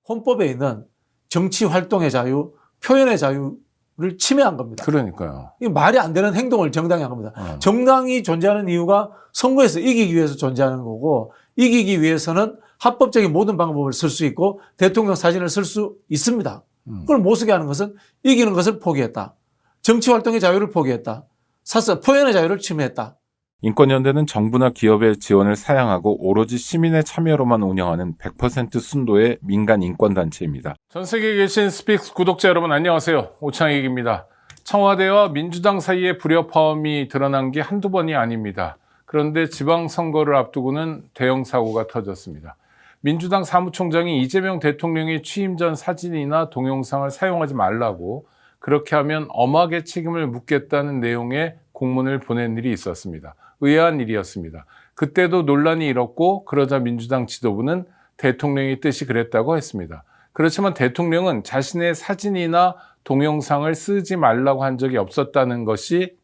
헌법에 있는 정치 활동의 자유, 표현의 자유를 침해한 겁니다. 그러니까요. 이게 말이 안 되는 행동을 정당이 한 겁니다. 정당이 존재하는 이유가 선거에서 이기기 위해서 존재하는 거고, 이기기 위해서는 합법적인 모든 방법을 쓸 수 있고 대통령 사진을 쓸 수 있습니다. 그걸 못 쓰게 하는 것은 이기는 것을 포기했다. 정치 활동의 자유를 포기했다. 사서 표현의 자유를 침해했다. 인권연대는 정부나 기업의 지원을 사양하고 오로지 시민의 참여로만 운영하는 100% 순도의 민간 인권단체입니다. 전 세계에 계신 스픽스 구독자 여러분 안녕하세요. 오창익입니다. 청와대와 민주당 사이의 불협화음이 드러난 게 한두 번이 아닙니다. 그런데 지방선거를 앞두고는 대형 사고가 터졌습니다. 민주당 사무총장이 이재명 대통령의 취임 전 사진이나 동영상을 사용하지 말라고, 그렇게 하면 엄하게 책임을 묻겠다는 내용의 공문을 보낸 일이 있었습니다. 의아한 일이었습니다. 그때도 논란이 일었고, 그러자 민주당 지도부는 대통령의 뜻이 그랬다고 했습니다. 그렇지만 대통령은 자신의 사진이나 동영상을 쓰지 말라고 한 적이 없었다는 것이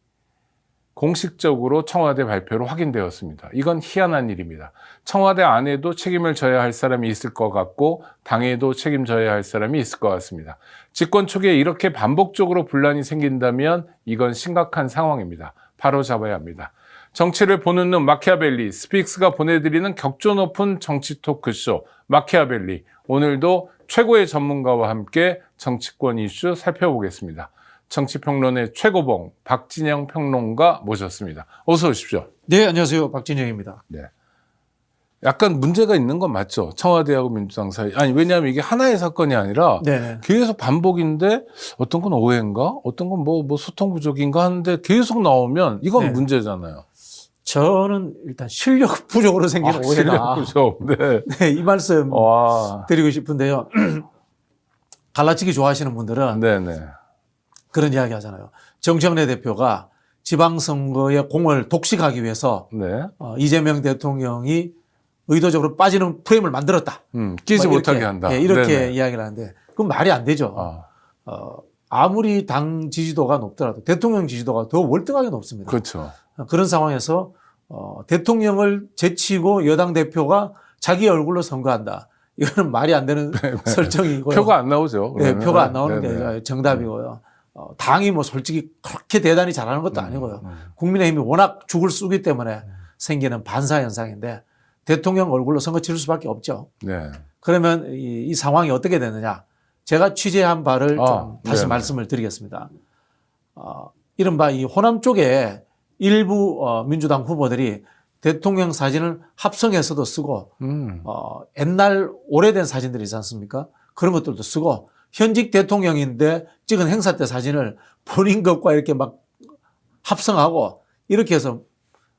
공식적으로 청와대 발표로 확인되었습니다. 이건 희한한 일입니다. 청와대 안에도 책임을 져야 할 사람이 있을 것 같고 당에도 책임져야 할 사람이 있을 것 같습니다. 집권 초기에 이렇게 반복적으로 분란이 생긴다면 이건 심각한 상황입니다. 바로 잡아야 합니다. 정치를 보는 눈 마키아벨리, 스픽스가 보내드리는 격조 높은 정치 토크쇼 마키아벨리. 오늘도 최고의 전문가와 함께 정치권 이슈 살펴보겠습니다. 정치평론의 최고봉 박진영 평론가 모셨습니다. 어서 오십시오. 네, 안녕하세요. 박진영입니다. 네. 약간 문제가 있는 건 맞죠? 청와대하고 민주당 사이. 아니, 왜냐하면 이게 하나의 사건이 아니라 네네. 계속 반복인데 어떤 건 오해인가? 어떤 건 뭐 소통 부족인가 하는데 계속 나오면 이건 네. 문제잖아요. 저는 일단 실력 부족으로 생긴 오해다. 실력 부족. 네. 네, 이 말씀 와. 드리고 싶은데요. 갈라치기 좋아하시는 분들은 네네. 그런 이야기 하잖아요. 정청래 대표가 지방선거의 공을 독식하기 위해서 네. 이재명 대통령이 의도적으로 빠지는 프레임을 만들었다. 끼지 뭐 못하게 이렇게, 한다. 예, 이렇게 네네. 이야기를 하는데 그건 말이 안 되죠. 아무리 당 지지도가 높더라도 대통령 지지도가 더 월등하게 높습니다. 그렇죠. 그런 상황에서 대통령을 제치고 여당 대표가 자기 얼굴로 선거한다. 이거는 말이 안 되는 설정이고요. 표가 안 나오죠. 네, 그러면. 표가 안 나오는 네네. 게 정답이고요. 당이 뭐 솔직히 그렇게 대단히 잘하는 것도 아니고요. 국민의힘이 워낙 죽을 쓰기 때문에 생기는 반사 현상인데 대통령 얼굴로 선거 치를 수밖에 없죠. 네. 그러면 이 상황이 어떻게 되느냐. 제가 취재한 바를 좀 다시 네네. 말씀을 드리겠습니다. 이른바 이 호남 쪽에 일부 민주당 후보들이 대통령 사진을 합성해서도 쓰고 옛날 오래된 사진들이 있지 않습니까? 그런 것들도 쓰고 현직 대통령인데 찍은 행사 때 사진을 본인 것과 이렇게 막 합성하고 이렇게 해서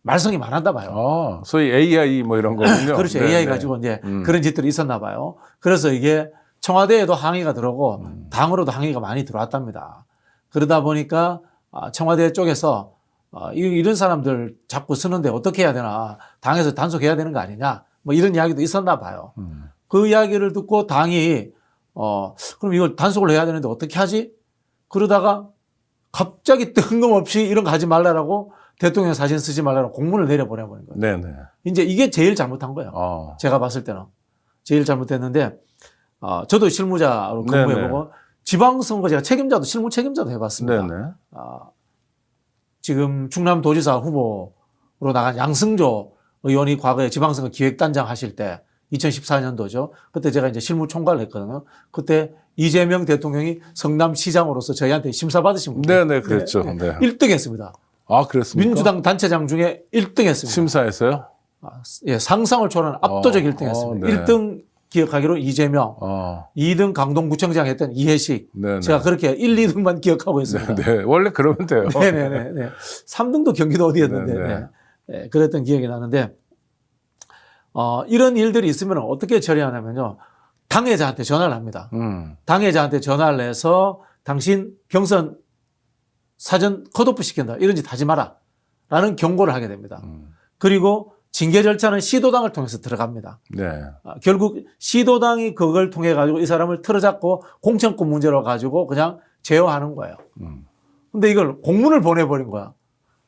말썽이 많았나 봐요. 소위 AI 뭐 이런 거군요. 그렇죠. 네네. AI 가지고 이제 그런 짓들이 있었나 봐요. 그래서 이게 청와대에도 항의가 들어오고 당으로도 항의가 많이 들어왔답니다. 그러다 보니까 청와대 쪽에서 이런 사람들 자꾸 쓰는데 어떻게 해야 되나, 당에서 단속해야 되는 거 아니냐, 뭐 이런 이야기도 있었나 봐요. 그 이야기를 듣고 당이 그럼 이걸 단속을 해야 되는데 어떻게 하지? 그러다가 갑자기 뜬금없이 이런 거 하지 말라라고 대통령 사진 쓰지 말라고 공문을 내려보내버린 거예요. 네네. 이제 이게 제일 잘못한 거예요. 제가 봤을 때는 제일 잘못됐는데 저도 실무자로 근무해보고 지방선거 제가 책임자도 실무 책임자도 해봤습니다. 네네. 지금 충남도지사 후보로 나간 양승조 의원이 과거에 지방선거 기획단장 하실 때 2014년도죠. 그때 제가 이제 실무총괄을 했거든요. 그때 이재명 대통령이 성남시장으로서 저희한테 심사받으신 분. 네네, 그랬죠. 네. 1등 했습니다. 그랬습니까? 민주당 단체장 중에 1등 했습니다. 심사에서요? 예, 상상을 초월하는 압도적 1등 했습니다. 네. 1등 기억하기로 이재명, 2등 강동구청장 했던 이해식. 네네. 제가 그렇게 1, 2등만 기억하고 있습니다. 네. 원래 그러면 돼요. 네네네. 3등도 경기도 어디였는데. 네네. 네, 그랬던 기억이 나는데, 이런 일들이 있으면 어떻게 처리하냐면요. 당회자한테 전화를 합니다. 당회자한테 전화를 해서 당신 경선 사전 컷오프 시킨다. 이런 짓 하지 마라. 라는 경고를 하게 됩니다. 그리고 징계 절차는 시도당을 통해서 들어갑니다. 네. 결국 시도당이 그걸 통해 가지고 이 사람을 틀어잡고 공천권 문제로 가지고 그냥 제어하는 거예요. 근데 이걸 공문을 보내버린 거야.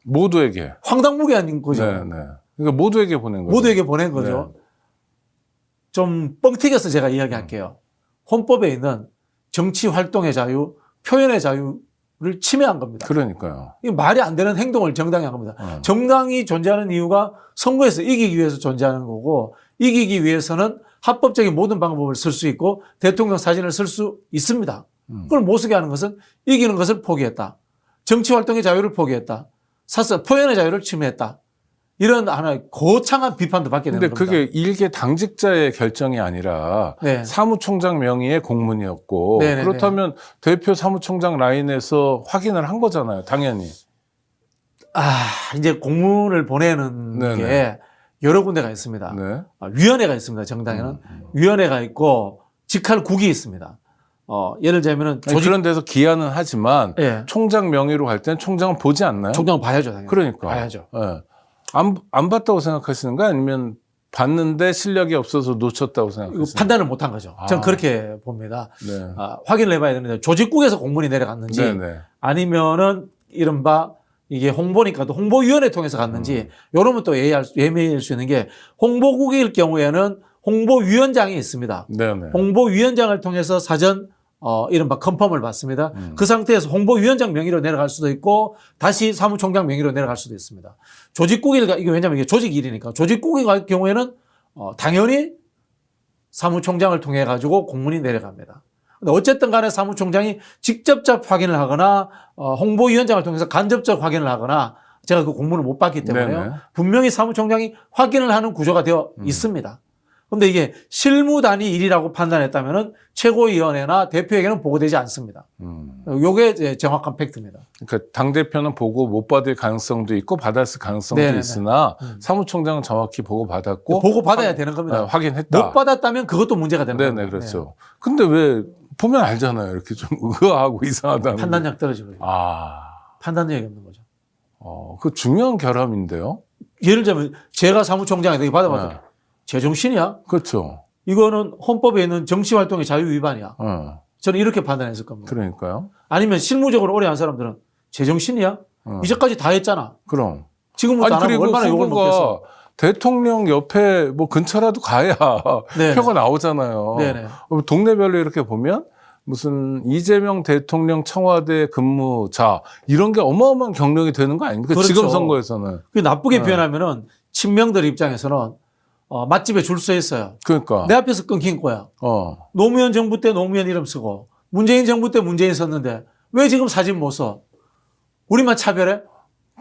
모두에게. 황당무계한 거죠. 네. 그러니까 모두에게 보낸 거죠. 모두에게 보낸 거죠. 네. 좀 뻥튀겨서 제가 이야기할게요. 헌법에 있는 정치 활동의 자유, 표현의 자유를 침해한 겁니다. 그러니까요. 이 말이 안 되는 행동을 정당이 한 겁니다. 정당이 존재하는 이유가 선거에서 이기기 위해서 존재하는 거고, 이기기 위해서는 합법적인 모든 방법을 쓸 수 있고 대통령 사진을 쓸 수 있습니다. 그걸 못 쓰게 하는 것은 이기는 것을 포기했다. 정치 활동의 자유를 포기했다. 사설 표현의 자유를 침해했다. 이런 하나의 거창한 비판도 받게 되는 근데 겁니다. 그게 일개 당직자의 결정이 아니라 네. 사무총장 명의의 공문이었고 네네네. 그렇다면 대표 사무총장 라인에서 확인을 한 거잖아요. 당연히. 이제 공문을 보내는 네네. 게 여러 군데가 있습니다. 네. 위원회가 있습니다. 정당에는. 위원회가 있고 직할국이 있습니다. 예를 들자면은 아니, 그런 데서 기한은 하지만 예. 총장 명의로 갈 때는 총장은 보지 않나요? 총장은 봐야죠. 당연히. 그러니까. 봐야죠. 예. 안 봤다고 생각하시는 거 아니면 봤는데 실력이 없어서 놓쳤다고 이거 생각하시는 판단을 못한 거죠. 저는 그렇게 봅니다. 네. 확인을 해봐야 되는데 조직국에서 공문이 내려갔는지 네네. 아니면은 이른바 이게 홍보니까 또 홍보위원회 통해서 갔는지 이러면 또 예매할 수 있는 게 홍보국일 경우에는 홍보위원장이 있습니다. 네네. 홍보위원장을 통해서 사전 이른바 컨펌을 받습니다. 그 상태에서 홍보위원장 명의로 내려갈 수도 있고 다시 사무총장 명의로 내려갈 수도 있습니다. 이게 왜냐면 이게 조직 일이니까 조직국일 경우에는 당연히 사무총장을 통해 가지고 공문이 내려갑니다. 근데 어쨌든 간에 사무총장이 직접적 확인을 하거나 홍보위원장을 통해서 간접적 확인을 하거나 제가 그 공문을 못 받기 때문에요. 네네. 분명히 사무총장이 확인을 하는 구조가 되어 있습니다. 그런데 이게 실무단위 일이라고 판단했다면은 최고위원회나 대표에게는 보고되지 않습니다. 요게 이제 정확한 팩트입니다. 그러니까 당대표는 보고 못 받을 가능성도 있고 받았을 가능성도 네네네. 있으나 사무총장은 정확히 보고 받았고 보고 받아야 되는 겁니다. 확인했다. 못 받았다면 그것도 문제가 되는 네네, 겁니다. 그렇죠. 근데 왜 보면 알잖아요. 이렇게 좀 의아하고 이상하다는. 판단력 떨어지고요. 판단력이 없는 거죠. 그 중요한 결함인데요. 예를 들자면 제가 사무총장에서 이거 받아봤더니 네. 제정신이야? 그렇죠. 이거는 헌법에 있는 정치활동의 자유 위반이야. 어, 저는 이렇게 판단했을 겁니다. 그러니까요. 아니면 실무적으로 오래 한 사람들은 제정신이야? 이제까지 다 했잖아. 그럼. 지금부터 안 하면 그리고 얼마나 욕을 후보가 먹겠어. 대통령 옆에 뭐 근처라도 가야 네네. 표가 나오잖아요. 네네. 동네별로 이렇게 보면 무슨 이재명 대통령 청와대 근무자 이런 게 어마어마한 경력이 되는 거 아닙니까? 그렇죠. 지금 선거에서는. 그 나쁘게 네. 표현하면은 친명들 입장에서는 맛집에 줄 서 있어요. 그러니까. 내 앞에서 끊긴 거야. 노무현 정부 때 노무현 이름 쓰고 문재인 정부 때 문재인 썼는데 왜 지금 사진 못 써? 우리만 차별해?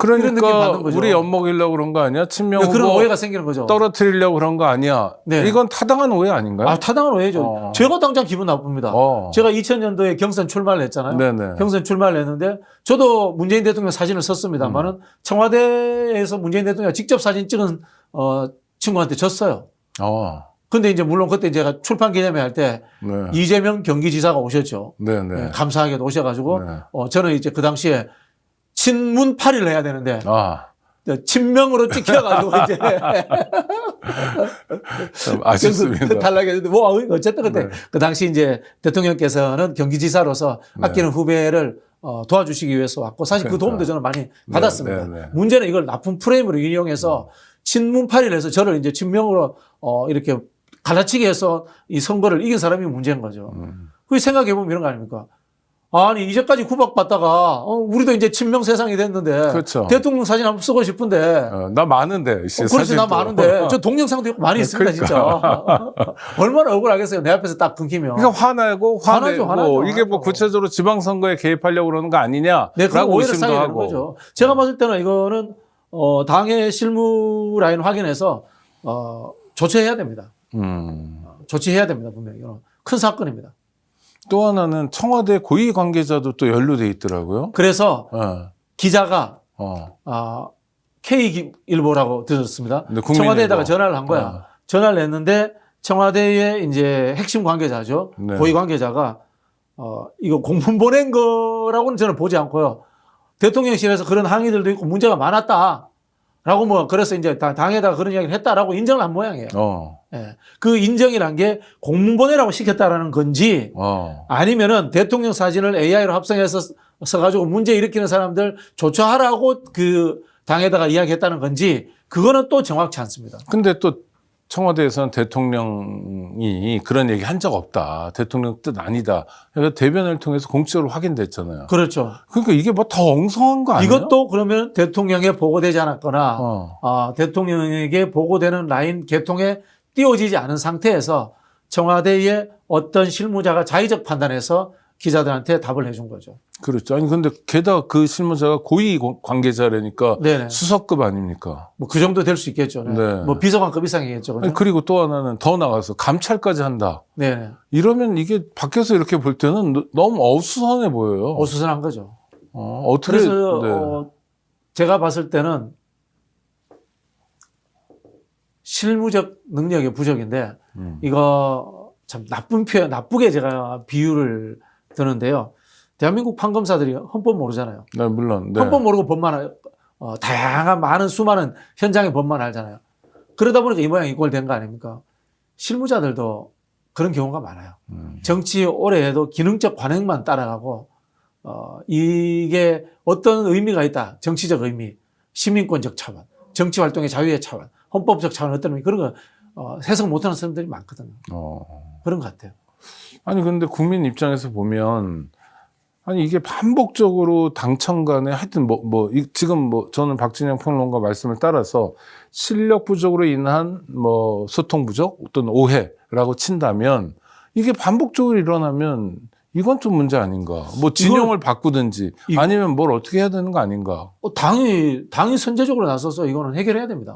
이런 느낌 그러니까 받는 거죠. 우리 엿먹이려고 그런 거 아니야? 친명 후보 그런 오해가 생기는 거죠. 떨어뜨리려고 그런 거 아니야? 네. 이건 타당한 오해 아닌가요? 타당한 오해죠. 제가 당장 기분 나쁩니다. 제가 2000년도에 경선 출마를 했잖아요. 네네. 경선 출마를 했는데 저도 문재인 대통령 사진을 썼습니다만은 청와대에서 문재인 대통령 직접 사진 찍은 친구한테 졌어요. 근데 이제 물론 그때 제가 출판 기념회 할 때 네. 이재명 경기지사가 오셨죠. 네네. 네, 감사하게도 오셔가지고 네. 저는 이제 그 당시에 친문파리를 해야 되는데 친명으로 찍혀가지고 이제 참 아쉽습니다. 탈락했는데 뭐 어쨌든 그때 네. 그 당시 이제 대통령께서는 경기지사로서 아끼는 후배를 도와주시기 위해서 왔고 사실 그 도움도 저는 많이 받았습니다. 네. 문제는 이걸 나쁜 프레임으로 이용해서 친문파리를 해서 저를 이제 친명으로 이렇게 갈라치기 해서 이 선거를 이긴 사람이 문제인 거죠. 그 생각해 보면 이런 거 아닙니까? 아니 이제까지 구박받다가 우리도 이제 친명 세상이 됐는데 그렇죠. 대통령 사진 한번 쓰고 싶은데 나 많은데. 그렇지 나 많은데 저 동영상도 있고 많이 있습니다. 그러니까. 진짜 얼마나 억울하겠어요. 내 앞에서 딱 끊기면. 그러니까 화내고 화나죠. 이게 뭐 구체적으로 지방선거에 개입하려고 그러는 거 아니냐? 네, 그런 라고 오해를 의심도 사게 되는 하고. 거죠. 제가 봤을 때는 이거는 당의 실무 라인 확인해서 조치해야 됩니다. 조치해야 됩니다. 분명히 이건 큰 사건입니다. 또 하나는 청와대 고위 관계자도 또 연루돼 있더라고요. 그래서 기자가 K일보라고 들었습니다. 네, 국민일보. 청와대에다가 전화를 한 거야. 전화를 했는데 청와대의 이제 핵심 관계자죠. 네. 고위 관계자가 이거 공문 보낸 거라고는 저는 보지 않고요. 대통령실에서 그런 항의들도 있고 문제가 많았다. 라고 뭐 그래서 이제 당에다가 그런 이야기를 했다라고 인정을 한 모양이에요. 예. 그 인정이란 게 공문 보내라고 시켰다라는 건지 아니면은 대통령 사진을 AI로 합성해서 써가지고 문제 일으키는 사람들 조처하라고 그 당에다가 이야기했다는 건지 그거는 또 정확치 않습니다. 근데 또 청와대에서는 대통령이 그런 얘기 한 적 없다. 대통령 뜻 아니다. 그러니까 대변을 통해서 공식적으로 확인됐잖아요. 그렇죠. 그러니까 이게 뭐 더 엉성한 거 아니에요? 이것도 그러면 대통령에 보고되지 않았거나 대통령에게 보고되는 라인 개통에 띄워지지 않은 상태에서 청와대의 어떤 실무자가 자의적 판단해서 기자들한테 답을 해준 거죠. 그렇죠. 아니 근데 게다가 그 실무자가 고위 관계자라니까 네네. 수석급 아닙니까? 뭐 그 정도 될 수 있겠죠. 네. 네. 뭐 비서관급 이상이겠죠. 그죠? 아니, 그리고 또 하나는 더 나가서 감찰까지 한다. 네네. 이러면 이게 밖에서 이렇게 볼 때는 너무 어수선해 보여요. 어수선한 거죠. 어떻게? 그래서 네. 제가 봤을 때는 실무적 능력의 부족인데 이거 참 나쁜 표현, 나쁘게 제가 비유를 드는데요. 대한민국 판검사들이 헌법 모르잖아요. 네, 물론. 네. 헌법 모르고 법만 다양한 많은 수많은 현장의 법만 알잖아요. 그러다 보니까 이 모양 이꼴 된 거 아닙니까? 실무자들도 그런 경우가 많아요. 정치 오래 해도 기능적 관행만 따라가고 이게 어떤 의미가 있다. 정치적 의미, 시민권적 차원, 정치 활동의 자유의 차원, 헌법적 차원 어떤 의미 그런 거 해석 못하는 사람들이 많거든요. 그런 것 같아요. 아니 근데 국민 입장에서 보면 아니 이게 반복적으로 당청 간에 하여튼 지금 저는 박진영 평론가 말씀을 따라서 실력 부족으로 인한 소통 부족 어떤 오해라고 친다면 이게 반복적으로 일어나면 이건 좀 문제 아닌가? 진영을 바꾸든지 아니면 뭘 어떻게 해야 되는 거 아닌가? 당이 선제적으로 나서서 이거는 해결해야 됩니다.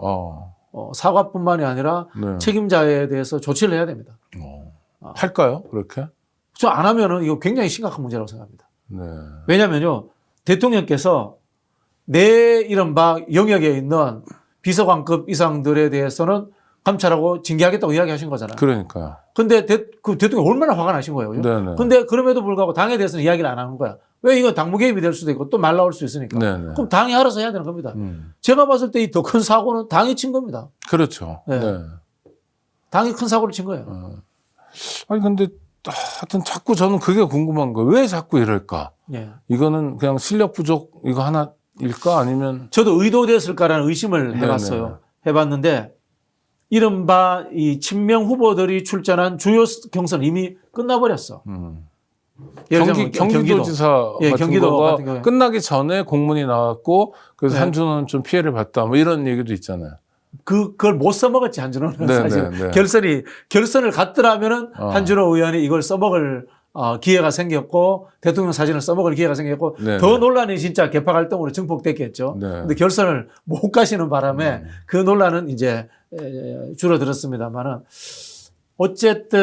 사과뿐만이 아니라 네. 책임자에 대해서 조치를 해야 됩니다. 할까요? 그렇게? 저 안 하면은 이거 굉장히 심각한 문제라고 생각합니다. 네. 왜냐면요, 대통령께서 내 이른바 영역에 있는 비서관급 이상들에 대해서는 감찰하고 징계하겠다고 이야기하신 거잖아요. 그러니까요. 근데 그 대통령이 얼마나 화가 나신 거예요. 그죠? 네네. 근데 그럼에도 불구하고 당에 대해서는 이야기를 안 하는 거야. 왜 이거 당무 개입이 될 수도 있고 또 말 나올 수 있으니까. 네네. 그럼 당이 알아서 해야 되는 겁니다. 제가 봤을 때 이 더 큰 사고는 당이 친 겁니다. 그렇죠. 네. 네. 당이 큰 사고를 친 거예요. 아니 근데 하여튼 자꾸 저는 그게 궁금한 거예요. 왜 자꾸 이럴까? 예. 이거는 그냥 실력 부족 이거 하나일까 아니면 저도 의도됐을까라는 의심을 네네. 해봤어요. 해봤는데 이른바 이 친명 후보들이 출전한 주요 경선 이미 끝나버렸어. 예를 들면 경기도지사 예, 같은 경기도 거가 같은 경우에. 끝나기 전에 공문이 나왔고 그래서 네. 한준호는 좀 피해를 봤다 이런 얘기도 있잖아요. 그걸 못 써먹었지 한준호는 네, 사실 네, 네. 결선을 갔더라면은 한준호 의원이 이걸 써먹을 기회가 생겼고 대통령 사진을 써먹을 기회가 생겼고 네, 더 네. 논란이 진짜 개파 갈등으로 증폭됐겠죠. 네. 근데 결선을 못 가시는 바람에 그 논란은 이제 줄어들었습니다만은 어쨌든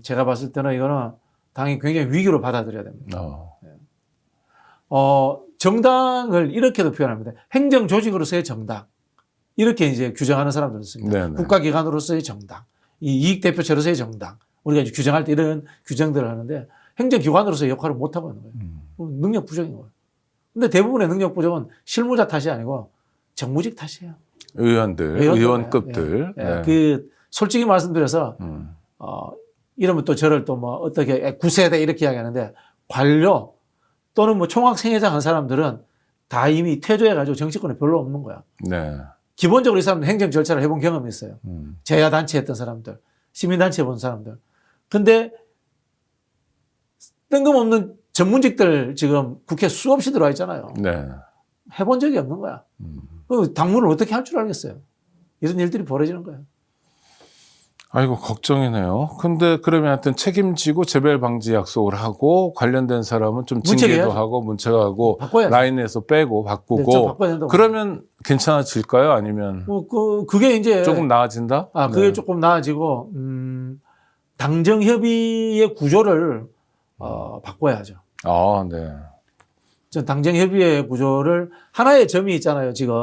제가 봤을 때는 이거는 당이 굉장히 위기로 받아들여야 됩니다. 정당을 이렇게도 표현합니다. 행정 조직으로서의 정당. 이렇게 이제 규정하는 사람들도 있습니다. 네네. 국가기관으로서의 정당, 이 이익대표체로서의 정당. 우리가 이제 규정할 때 이런 규정들을 하는데 행정기관으로서의 역할을 못하고 있는 거예요. 능력 부족인 거예요. 근데 대부분의 능력 부족은 실무자 탓이 아니고 정무직 탓이에요. 의원급들. 예. 네. 그 솔직히 말씀드려서 이러면 또 저를 또 어떻게 구세대 이렇게 이야기하는데 관료 또는 총학생회장 한 사람들은 다 이미 퇴조해가지고 정치권에 별로 없는 거야. 네. 기본적으로 이 사람들 행정 절차를 해본 경험이 있어요. 재야단체 했던 사람들, 시민단체 해본 사람들. 근데 뜬금없는 전문직들 지금 국회 수없이 들어와 있잖아요. 네. 해본 적이 없는 거야. 그 당무를 어떻게 할 줄 알겠어요. 이런 일들이 벌어지는 거예요. 아이고 걱정이네요. 근데 그러면 하여튼 책임지고 재발 방지 약속을 하고 관련된 사람은 좀 징계도 문책해야죠. 하고 문책하고 바꿔야죠. 라인에서 빼고 네, 바꾸고 좀 바꿔야 된다고. 그러면 괜찮아질까요? 아니면 그게 이제 조금 나아진다? 그게 네. 조금 나아지고 당정 협의의 구조를 바꿔야죠. 네. 전 당정 협의의 구조를 하나의 점이 있잖아요. 지금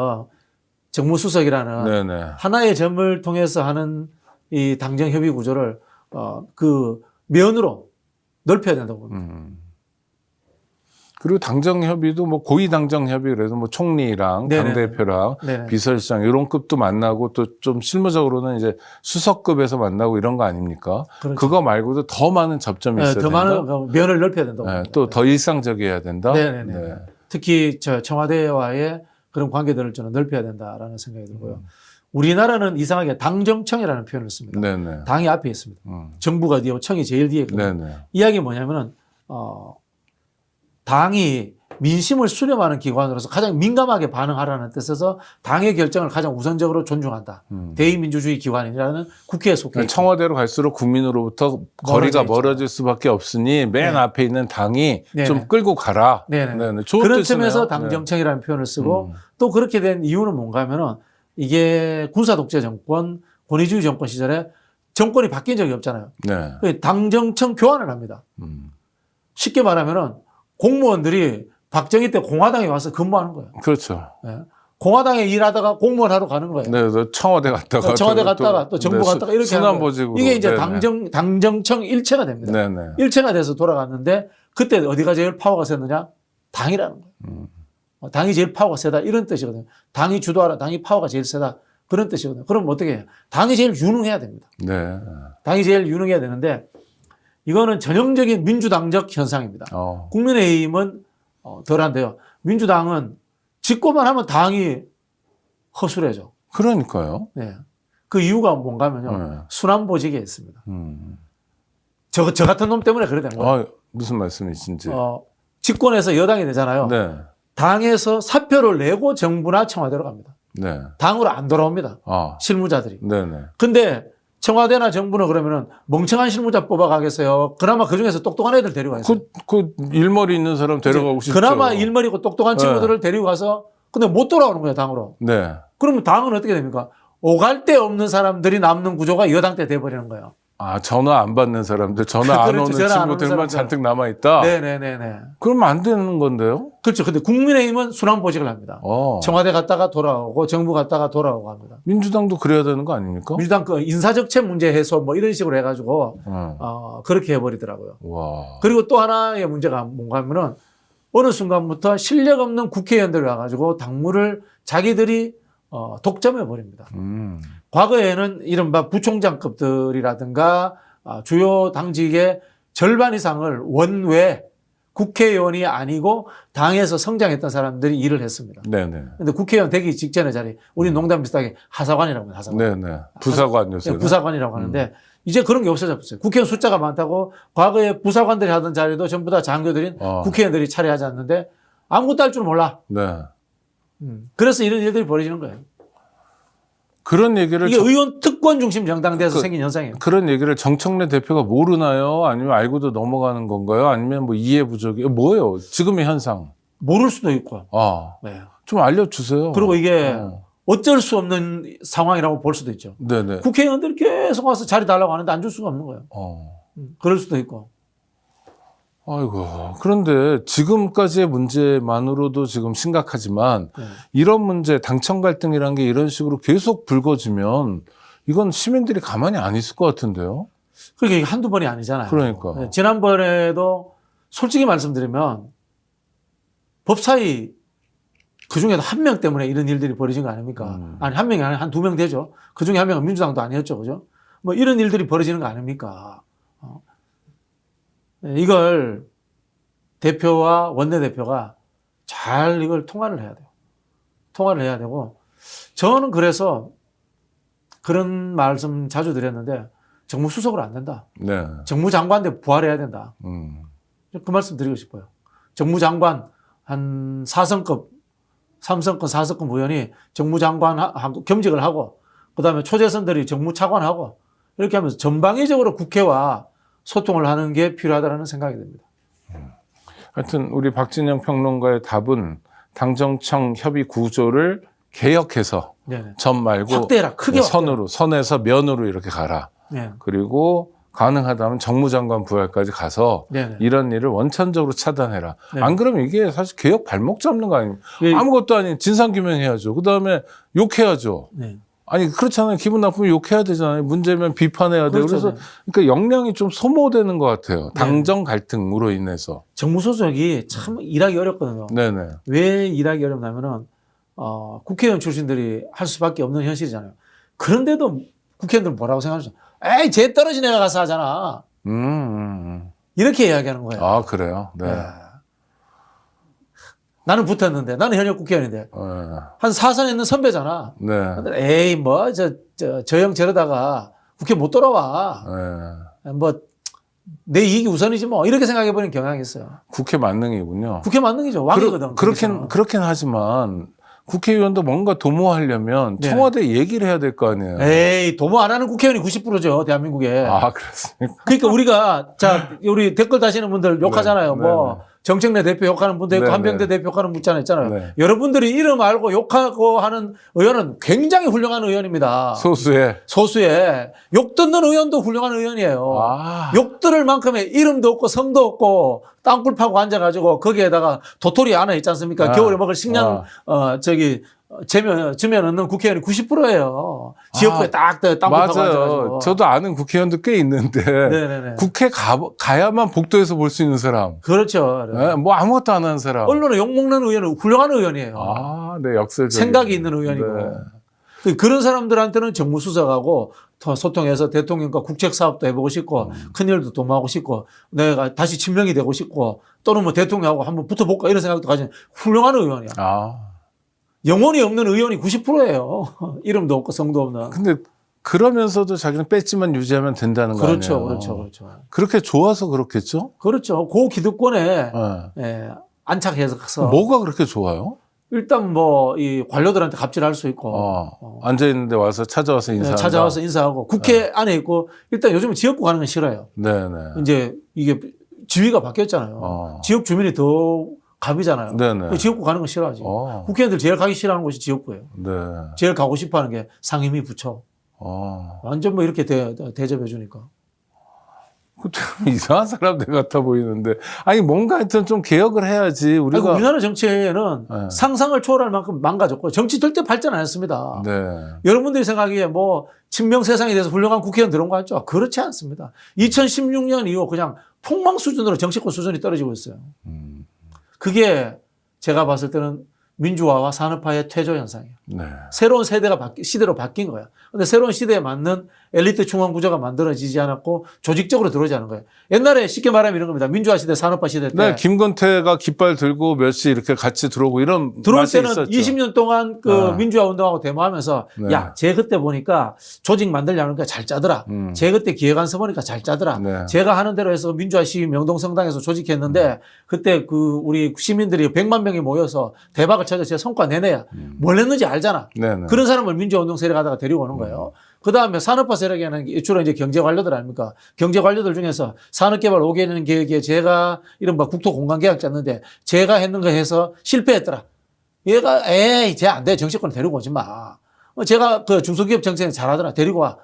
정무수석이라는 네네. 하나의 점을 통해서 하는 이 당정 협의 구조를 그 면으로 넓혀야 된다고 봅니다. 그리고 당정협의도 고위 당정협의 그래서 총리랑 네네네. 당대표랑 네네. 비서실장 이런 급도 만나고 또 좀 실무적으로는 이제 수석급에서 만나고 이런 거 아닙니까? 그렇죠. 그거 말고도 더 많은 접점이 있어야 더 된다. 많은 면을 넓혀야 된다고 네, 봅니다. 또 더 일상적이어야 된다. 네네네. 네. 특히 청와대와의 그런 관계들을 저는 넓혀야 된다라는 생각이 들고요. 우리나라는 이상하게 당정청이라는 표현을 씁니다. 네네. 당이 앞에 있습니다. 정부가 뒤에 청이 제일 뒤에 있거든요. 네네. 이야기 뭐냐면은 당이 민심을 수렴하는 기관으로서 가장 민감하게 반응하라는 뜻에서 당의 결정을 가장 우선적으로 존중한다. 대의민주주의 기관이라는 국회에 속해 있다. 청와대로 갈수록 국민으로부터 거리가 있죠. 멀어질 수밖에 없으니 맨 네. 앞에 있는 당이 네네. 좀 끌고 가라. 네네. 네네. 좋은 그런 뜻이네요. 점에서 네. 당정청이라는 표현을 쓰고 또 그렇게 된 이유는 뭔가 하면은 이게 군사독재 정권, 권위주의 정권 시절에 정권이 바뀐 적이 없잖아요. 네. 당정청 교환을 합니다. 쉽게 말하면은 공무원들이 박정희 때 공화당에 와서 근무하는 거예요. 그렇죠. 예. 공화당에 일하다가 공무원 하러 가는 거예요. 네, 또 청와대 갔다가 청와대 갔다가 또 정부 갔다가 이렇게 하는 거예요. 순환보직으로. 이게 이제 네네. 당정청 일체가 됩니다. 네네. 일체가 돼서 돌아갔는데 그때 어디가 제일 파워가 셌느냐? 당이라는 거예요. 당이 제일 파워가 세다 이런 뜻이거든요. 당이 주도하라, 당이 파워가 제일 세다 그런 뜻이거든요. 그럼 어떻게 해요? 당이 제일 유능해야 됩니다. 네. 당이 제일 유능해야 되는데 이거는 전형적인 민주당적 현상입니다. 국민의힘은 덜한데요. 민주당은 짓고만 하면 당이 허술해져. 그러니까요. 네. 그 이유가 뭔가 하면요. 네. 순환보직에 있습니다. 저 같은 놈 때문에 그래 된 거예요. 무슨 말씀이신지. 집권에서 여당이 되잖아요. 네. 당에서 사표를 내고 정부나 청와대로 갑니다. 네. 당으로 안 돌아옵니다. 실무자들이. 네네. 근데 청와대나 정부는 그러면은 멍청한 실무자 뽑아가겠어요. 그나마 그 중에서 똑똑한 애들 데리고 가요. 그 일머리 있는 사람 데려가고 싶죠. 그나마 일머리고 똑똑한 친구들을 데리고 가서 근데 못 돌아오는 거예요, 당으로. 네. 그러면 당은 어떻게 됩니까? 오갈 데 없는 사람들이 남는 구조가 여당 때 돼버리는 거예요. 전화 안 받는 사람들, 전화 안 그렇죠. 오는 전화 안 오는 친구들만 사람들. 잔뜩 남아있다? 네네네네. 그러면 안 되는 건데요? 그렇죠. 근데 국민의힘은 순환보직을 합니다. 청와대 갔다가 돌아오고 정부 갔다가 돌아오고 합니다. 민주당도 그래야 되는 거 아닙니까? 민주당 그 인사적체 문제 해소 뭐 이런 식으로 해가지고 그렇게 해버리더라고요. 와. 그리고 또 하나의 문제가 뭔가 하면은 어느 순간부터 실력 없는 국회의원들이 와가지고 당무를 자기들이 독점해 버립니다. 과거에는 이른바 부총장급들이라든가 주요 당직의 절반 이상을 원외 국회의원이 아니고 당에서 성장했던 사람들이 일을 했습니다. 네네. 근데 국회의원 되기 직전의 자리, 우리 농담 비슷하게 하사관이라고 해요, 하사관. 네네. 부사관 요새. 부사관이라고 하는데 이제 그런 게 없어졌어요. 국회의원 숫자가 많다고 과거에 부사관들이 하던 자리도 전부 다 장교들인 국회의원들이 차례하지 않는데 아무것도 할 줄 몰라. 네. 그래서 이런 일들이 벌어지는 거예요. 그런 얘기를 이게 의원 특권 중심 정당 돼서 생긴 현상이에요. 그런 얘기를 정청래 대표가 모르나요? 아니면 알고도 넘어가는 건가요? 아니면 뭐 이해 부족이 뭐예요? 지금의 현상. 모를 수도 있고. 네. 좀 알려주세요. 그리고 이게 어쩔 수 없는 상황이라고 볼 수도 있죠. 네네. 국회의원들이 계속 와서 자리 달라고 하는데 안 줄 수가 없는 거예요. 그럴 수도 있고. 아이고. 그런데 지금까지의 문제만으로도 지금 심각하지만 이런 문제, 당청 갈등이란 게 이런 식으로 계속 불거지면 이건 시민들이 가만히 안 있을 것 같은데요? 그게 한두 번이 아니잖아요. 그러니까. 네, 지난번에도 솔직히 말씀드리면 법사위 그 중에도 한 명 때문에 이런 일들이 벌어진 거 아닙니까? 아니, 한 명이 아니라 한 두 명 되죠. 그 중에 한 명은 민주당도 아니었죠. 그죠? 뭐 이런 일들이 벌어지는 거 아닙니까? 이걸 대표와 원내대표가 잘 이걸 통화를 해야 돼요. 통화를 해야 되고 저는 그래서 그런 말씀 자주 드렸는데 정무수석으로 안 된다. 네. 정무장관대 부활해야 된다. 그 말씀 드리고 싶어요. 정무장관 한 4성급, 3성급, 4성급 의원이 정무장관하고 겸직을 하고 그다음에 초재선들이 정무차관하고 이렇게 하면서 전방위적으로 국회와 소통을 하는 게 필요하다는 생각이 듭니다. 하여튼 우리 박진영 평론가의 답은 당정청 협의 구조를 개혁해서 네네. 전 말고 확대해라. 크게 선으로, 선에서 면으로 이렇게 가라. 네. 그리고 가능하다면 정무장관 부활까지 가서 네네. 이런 일을 원천적으로 차단해라. 네. 안 그러면 이게 사실 개혁 발목 잡는 거 아닙니까? 네. 아무것도 아닌 진상규명해야죠. 그다음에 욕해야죠. 네. 아니 그렇잖아요. 기분 나쁘면 욕해야 되잖아요. 문제면 비판해야 돼요. 그렇죠. 그래서 그러니까 역량이 좀 소모되는 것 같아요. 당정 갈등으로 인해서. 정무수석이 참 일하기 어렵거든요. 네네. 왜 일하기 어렵냐면은 국회의원 출신들이 할 수밖에 없는 현실이잖아요. 그런데도 국회의원들은 뭐라고 생각하죠? 에이, 쟤 떨어진 애가 가서 하잖아. 이렇게 이야기하는 거예요. 아 그래요. 네. 나는 붙었는데 나는 현역 국회의원인데 한 4선 있는 선배잖아. 네. 에이 뭐 저 형 저러다가 국회 못 돌아와. 뭐 내 이익이 우선이지 뭐 이렇게 생각해버리는 경향이 있어요. 국회 만능이군요. 국회 만능이죠. 왕이거든. 그렇긴 하지만 국회의원도 뭔가 도모하려면 네. 청와대 얘기를 해야 될 거 아니에요. 에이 도모 안 하는 국회의원이 90%죠 대한민국에. 아, 그렇습니까? 그러니까 우리가 자 우리 댓글 다시는 분들 욕하잖아요. 네, 뭐 네. 정청래 대표 욕하는 분도 있고 네, 한병대 네. 대표 욕하는 분 있잖아요. 네. 여러분들이 이름 알고 욕하고 하는 의원은 굉장히 훌륭한 의원입니다. 소수의 욕 듣는 의원도 훌륭한 의원이에요. 아. 욕 들을 만큼의 이름도 없고 성도 없고 땅굴 파고 앉아가지고 거기에다가 도토리 안에 있지 않습니까? 아. 겨울에 먹을 식량 주면 얻는 국회의원이 90%예요. 지역구에 딱 땅굴 파고 맞아요. 앉아가지고. 저도 아는 국회의원도 꽤 있는데 네네네. 국회 가야만 복도에서 볼 수 있는 사람. 그렇죠. 네, 뭐 아무것도 안 하는 사람. 언론에 욕먹는 의원은 훌륭한 의원이에요. 아, 네, 역설적인. 생각이 있는 의원이고. 네. 그런 사람들한테는 정무수석하고 소통해서 대통령과 국책사업도 해보고 싶고 큰일도 도모하고 싶고 내가 다시 친명이 되고 싶고 또는 뭐 대통령하고 한번 붙어볼까 이런 생각도 가진 훌륭한 의원이야. 아. 영혼이 없는 의원이 90%예요. 이름도 없고 성도 없는. 근데 그러면서도 자기는 배지만 유지하면 된다는 거 그렇죠, 아니에요? 그렇죠. 그렇게 좋아서 그렇겠죠? 그렇죠. 고 기득권에 네. 예, 안착해서 뭐가 그렇게 좋아요? 일단 뭐 이 관료들한테 갑질할 수 있고 앉아 있는데 와서 찾아와서 인사한다. 찾아와서 인사하고 국회 안에 있고 일단 요즘은 지역구 가는 건 싫어요. 네네. 이제 이게 지위가 바뀌었잖아요. 지역 주민이 더 갑이잖아요. 네네. 지역구 가는 건 싫어하지. 국회의원들 제일 가기 싫어하는 곳이 지역구예요. 네. 제일 가고 싶어하는 게 상임위 부처. 완전 뭐 이렇게 대접해 주니까. 좀 이상한 사람들 같아 보이는데 아니 뭔가 하여튼 좀 개혁을 해야지 우리가. 우리나라 정치는 네. 상상을 초월할 만큼 망가졌고 정치 절대 발전 안 했습니다. 네. 여러분들이 생각하기에 뭐 친명 세상에 대해서 훌륭한 국회의원 들어온 거 같죠? 그렇지 않습니다. 2016년 이후 그냥 폭망 수준으로 정치권 수준이 떨어지고 있어요. 그게 제가 봤을 때는 민주화와 산업화의 퇴조 현상이에요. 네. 새로운 시대로 바뀐 거야. 근데 새로운 시대에 맞는 엘리트 중앙 구조가 만들어지지 않았고 조직적으로 들어오지 않은 거예요. 옛날에 쉽게 말하면 이런 겁니다. 민주화 시대, 산업화 시대 때. 네, 김건태가 깃발 들고 몇 시 이렇게 같이 들어오고 이런 들어올 맛이 때는 있었죠. 20년 동안 민주화 운동하고 데모하면서 네. 야, 쟤 그때 보니까 조직 만들려니까 잘 짜더라. 쟤 그때 기획안서 보니까 잘 짜더라. 네. 제가 하는 대로 해서 민주화 시위 명동성당에서 조직했는데 그때 우리 시민들이 100만 명이 모여서 대박을 쳐서 제 성과 내내야. 뭘 했는지 알잖아. 네네. 그런 사람을 민주화 운동 세력 하다가 데리고 오는 거예요. 그 다음에 산업화 세력에는 주로 이제 경제 관료들 아닙니까? 경제 관료들 중에서 산업개발 5개년 계획에 제가 이른바 국토공간계약 짰는데 제가 했는 거 해서 실패했더라. 얘가 쟤 안 돼. 정치권 데리고 오지 마. 제가 그 중소기업 정책 잘하더라. 데리고 와.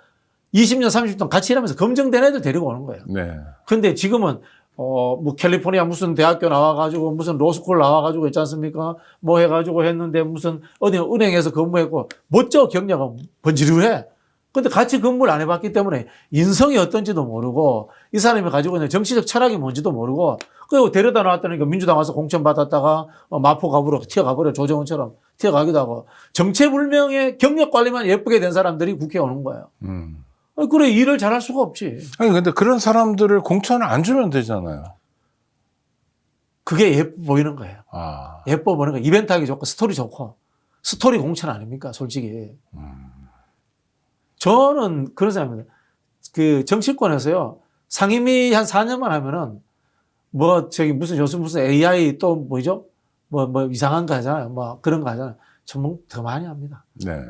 20년, 30년 같이 일하면서 검증된 애들 데리고 오는 거예요. 네. 근데 지금은 뭐 캘리포니아 무슨 대학교 나와가지고 무슨 로스쿨 나와가지고 있지 않습니까? 뭐 해가지고 했는데 무슨 어디 은행에서 근무했고 멋져 경력은 번지르해. 근데 같이 근무를 안 해봤기 때문에 인성이 어떤지도 모르고 이 사람이 가지고 있는 정치적 철학이 뭔지도 모르고 그리고 데려다 놨다니까 민주당 와서 공천 받았다가 마포 가버려 튀어가버려 조정훈처럼 튀어가기도 하고 정체불명의 경력 관리만 예쁘게 된 사람들이 국회에 오는 거예요. 그래 일을 잘할 수가 없지. 아니 근데 그런 사람들을 공천을 안 주면 되잖아요. 그게 예뻐 보이는 거예요. 아. 예뻐 보이는 거예요. 이벤트 하기 좋고 스토리 좋고 스토리 공천 아닙니까 솔직히. 저는 그런 생각입니다. 그 정치권에서요 상임위 한 4년만 하면은 뭐 저기 무슨 AI 또 뭐죠? 뭐 이상한 거 하잖아요. 뭐 그런 거 하잖아요. 더 많이 합니다. 네.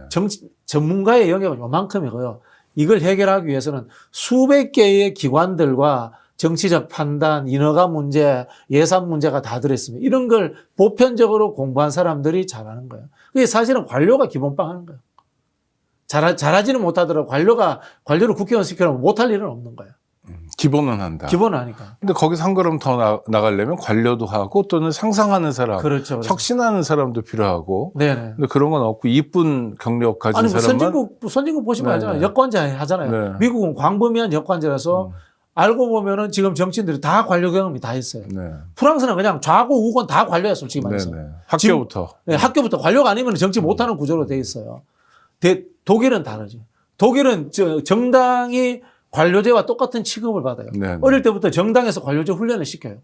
전문가의 영역은 요만큼이고요. 이걸 해결하기 위해서는 수백 개의 기관들과 정치적 판단, 인허가 문제, 예산 문제가 다 들어있습니다. 이런 걸 보편적으로 공부한 사람들이 잘하는 거예요. 그게 사실은 관료가 기본빵 하는 거예요. 잘하지는 못하더라도 관료를 국회의원 시켜놓으면 못할 일은 없는 거예요. 기본은 한다. 기본은 하니까. 근데 거기서 한 걸음 더 나가려면 관료도 하고 또는 상상하는 사람, 그렇죠. 혁신하는 사람도 필요하고. 네네. 근데 그런 건 없고 이쁜 경력 가진 아니 뭐 사람만. 선진국 보시면 네네. 알잖아요. 여권제 하잖아요. 네. 미국은 광범위한 여권제라서 알고 보면은 지금 정치인들이 다 관료 경험이 다 있어요. 네. 프랑스는 그냥 좌고 우건 다 관료야 솔직히 말해서. 네네. 학교부터. 네, 학교부터 관료가 아니면 정치 못하는 구조로 돼 있어요. 독일은 다르죠. 독일은 정당이 관료제와 똑같은 취급을 받아요. 네네. 어릴 때부터 정당에서 관료제 훈련을 시켜요.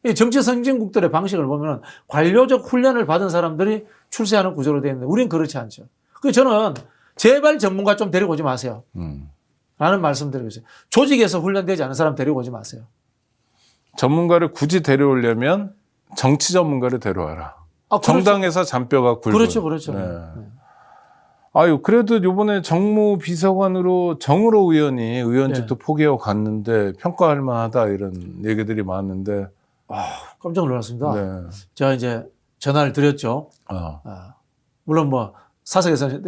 이 정치 선진국들의 방식을 보면 관료적 훈련을 받은 사람들이 출세하는 구조로 되어 있는데 우리는 그렇지 않죠. 그래서 저는 제발 전문가 좀 데리고 오지 마세요. 라는 말씀 드리고 있어요. 조직에서 훈련되지 않은 사람 데리고 오지 마세요. 전문가를 굳이 데려오려면 정치 전문가를 데려와라. 아, 그렇죠. 정당에서 잔뼈가 굵은. 그렇죠, 그렇죠. 네. 네. 아유, 그래도 요번에 정무 비서관으로 정우로 의원이 의원직도 포기하고 갔는데 평가할 만하다 이런 얘기들이 많은데. 깜짝 놀랐습니다. 네. 제가 이제 전화를 드렸죠. 물론 뭐 사석에서는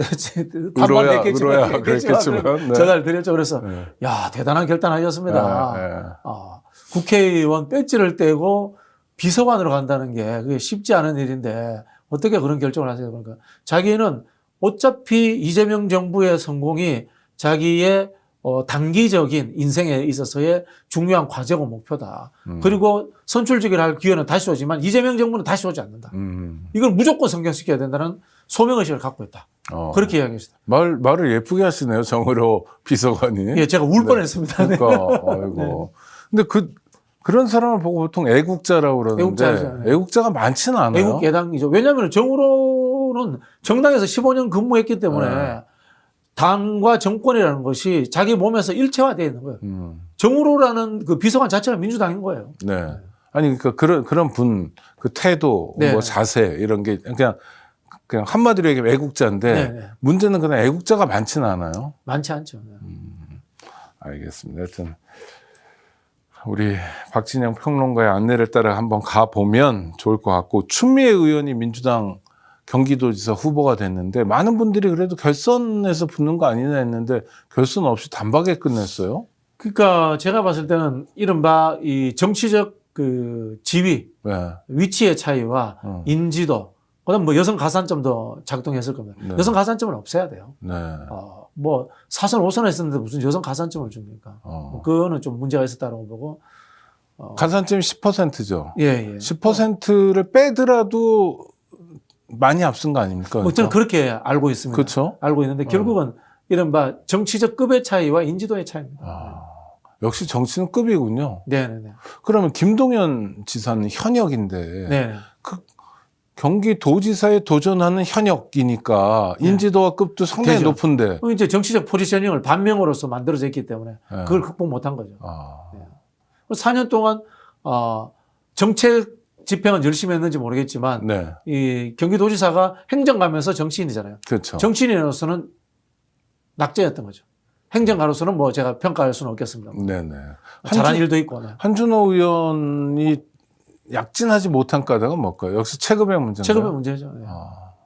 의로야 그랬겠지만 네. 전화를 드렸죠. 그래서 네. 야, 대단한 결단하셨습니다. 네. 국회의원 배지를 떼고 비서관으로 간다는 게 그게 쉽지 않은 일인데 어떻게 그런 결정을 하세요? 그러니까 자기는 어차피 이재명 정부의 성공이 자기의 단기적인 인생에 있어서의 중요한 과제고 목표다. 그리고 선출직을 할 기회는 다시 오지만 이재명 정부는 다시 오지 않는다. 이걸 무조건 성공시켜야 된다는 소명의식을 갖고 있다. 그렇게 이야기했습니다. 말을 예쁘게 하시네요. 정으로 비서관이. 예, 제가 울 뻔했습니다. 네. 그러니까 아이고. 근데 그런 사람을 보고 보통 애국자라고 그러는데 애국자죠. 네. 애국자가 많지는 않아요. 애국 개당이죠. 왜냐하면 정으로는 정당에서 15년 근무했기 때문에 당과 정권이라는 것이 자기 몸에서 일체화되어 있는 거예요. 정우로라는 그 비서관 자체가 민주당인 거예요. 네. 아니 그러니까 그런 분 그 태도, 네. 뭐 자세 이런 게 그냥 한마디로 얘기하면 애국자인데 네. 문제는 그냥 애국자가 많지는 않아요. 많지 않죠. 알겠습니다. 하여튼 우리 박진영 평론가의 안내를 따라 한번 가보면 좋을 것 같고 추미애 의원이 민주당 경기도지사 후보가 됐는데 많은 분들이 그래도 결선에서 붙는 거 아니냐 했는데 결선 없이 단박에 끝냈어요. 그러니까 제가 봤을 때는 이른바 이 정치적 그 지위, 네. 위치의 차이와 인지도, 그다음 뭐 여성 가산점도 작동했을 겁니다. 네. 여성 가산점은 없애야 돼요. 네. 뭐 4선, 5선 했었는데 무슨 여성 가산점을 줍니까? 그거는 좀 문제가 있었다고 보고. 가산점이 10%죠. 예. 10%를 빼더라도 많이 앞선 거 아닙니까? 뭐 저는 그렇게 알고 있습니다. 그렇죠. 알고 있는데 결국은 이른바 정치적 급의 차이와 인지도의 차이입니다. 역시 정치는 급이군요. 네네네. 그러면 김동연 지사는 현역인데 네. 경기도지사에 도전하는 현역이니까 인지도와 급도 상당히 되죠. 높은데 이제 정치적 포지셔닝을 반명으로서 만들어져 있기 때문에 그걸 극복 못한 거죠. 4년 동안 정책 집행은 열심히 했는지 모르겠지만 네. 이 경기도지사가 행정가면서 정치인이잖아요. 그렇죠. 정치인으로서는 낙제였던 거죠. 행정가로서는 뭐 제가 평가할 수는 없겠습니다. 네네. 잘한 일도 있고. 네. 한준호 의원이 약진하지 못한 까닭은 뭘까요? 역시 체급의 문제인가요? 체급의 문제죠. 네.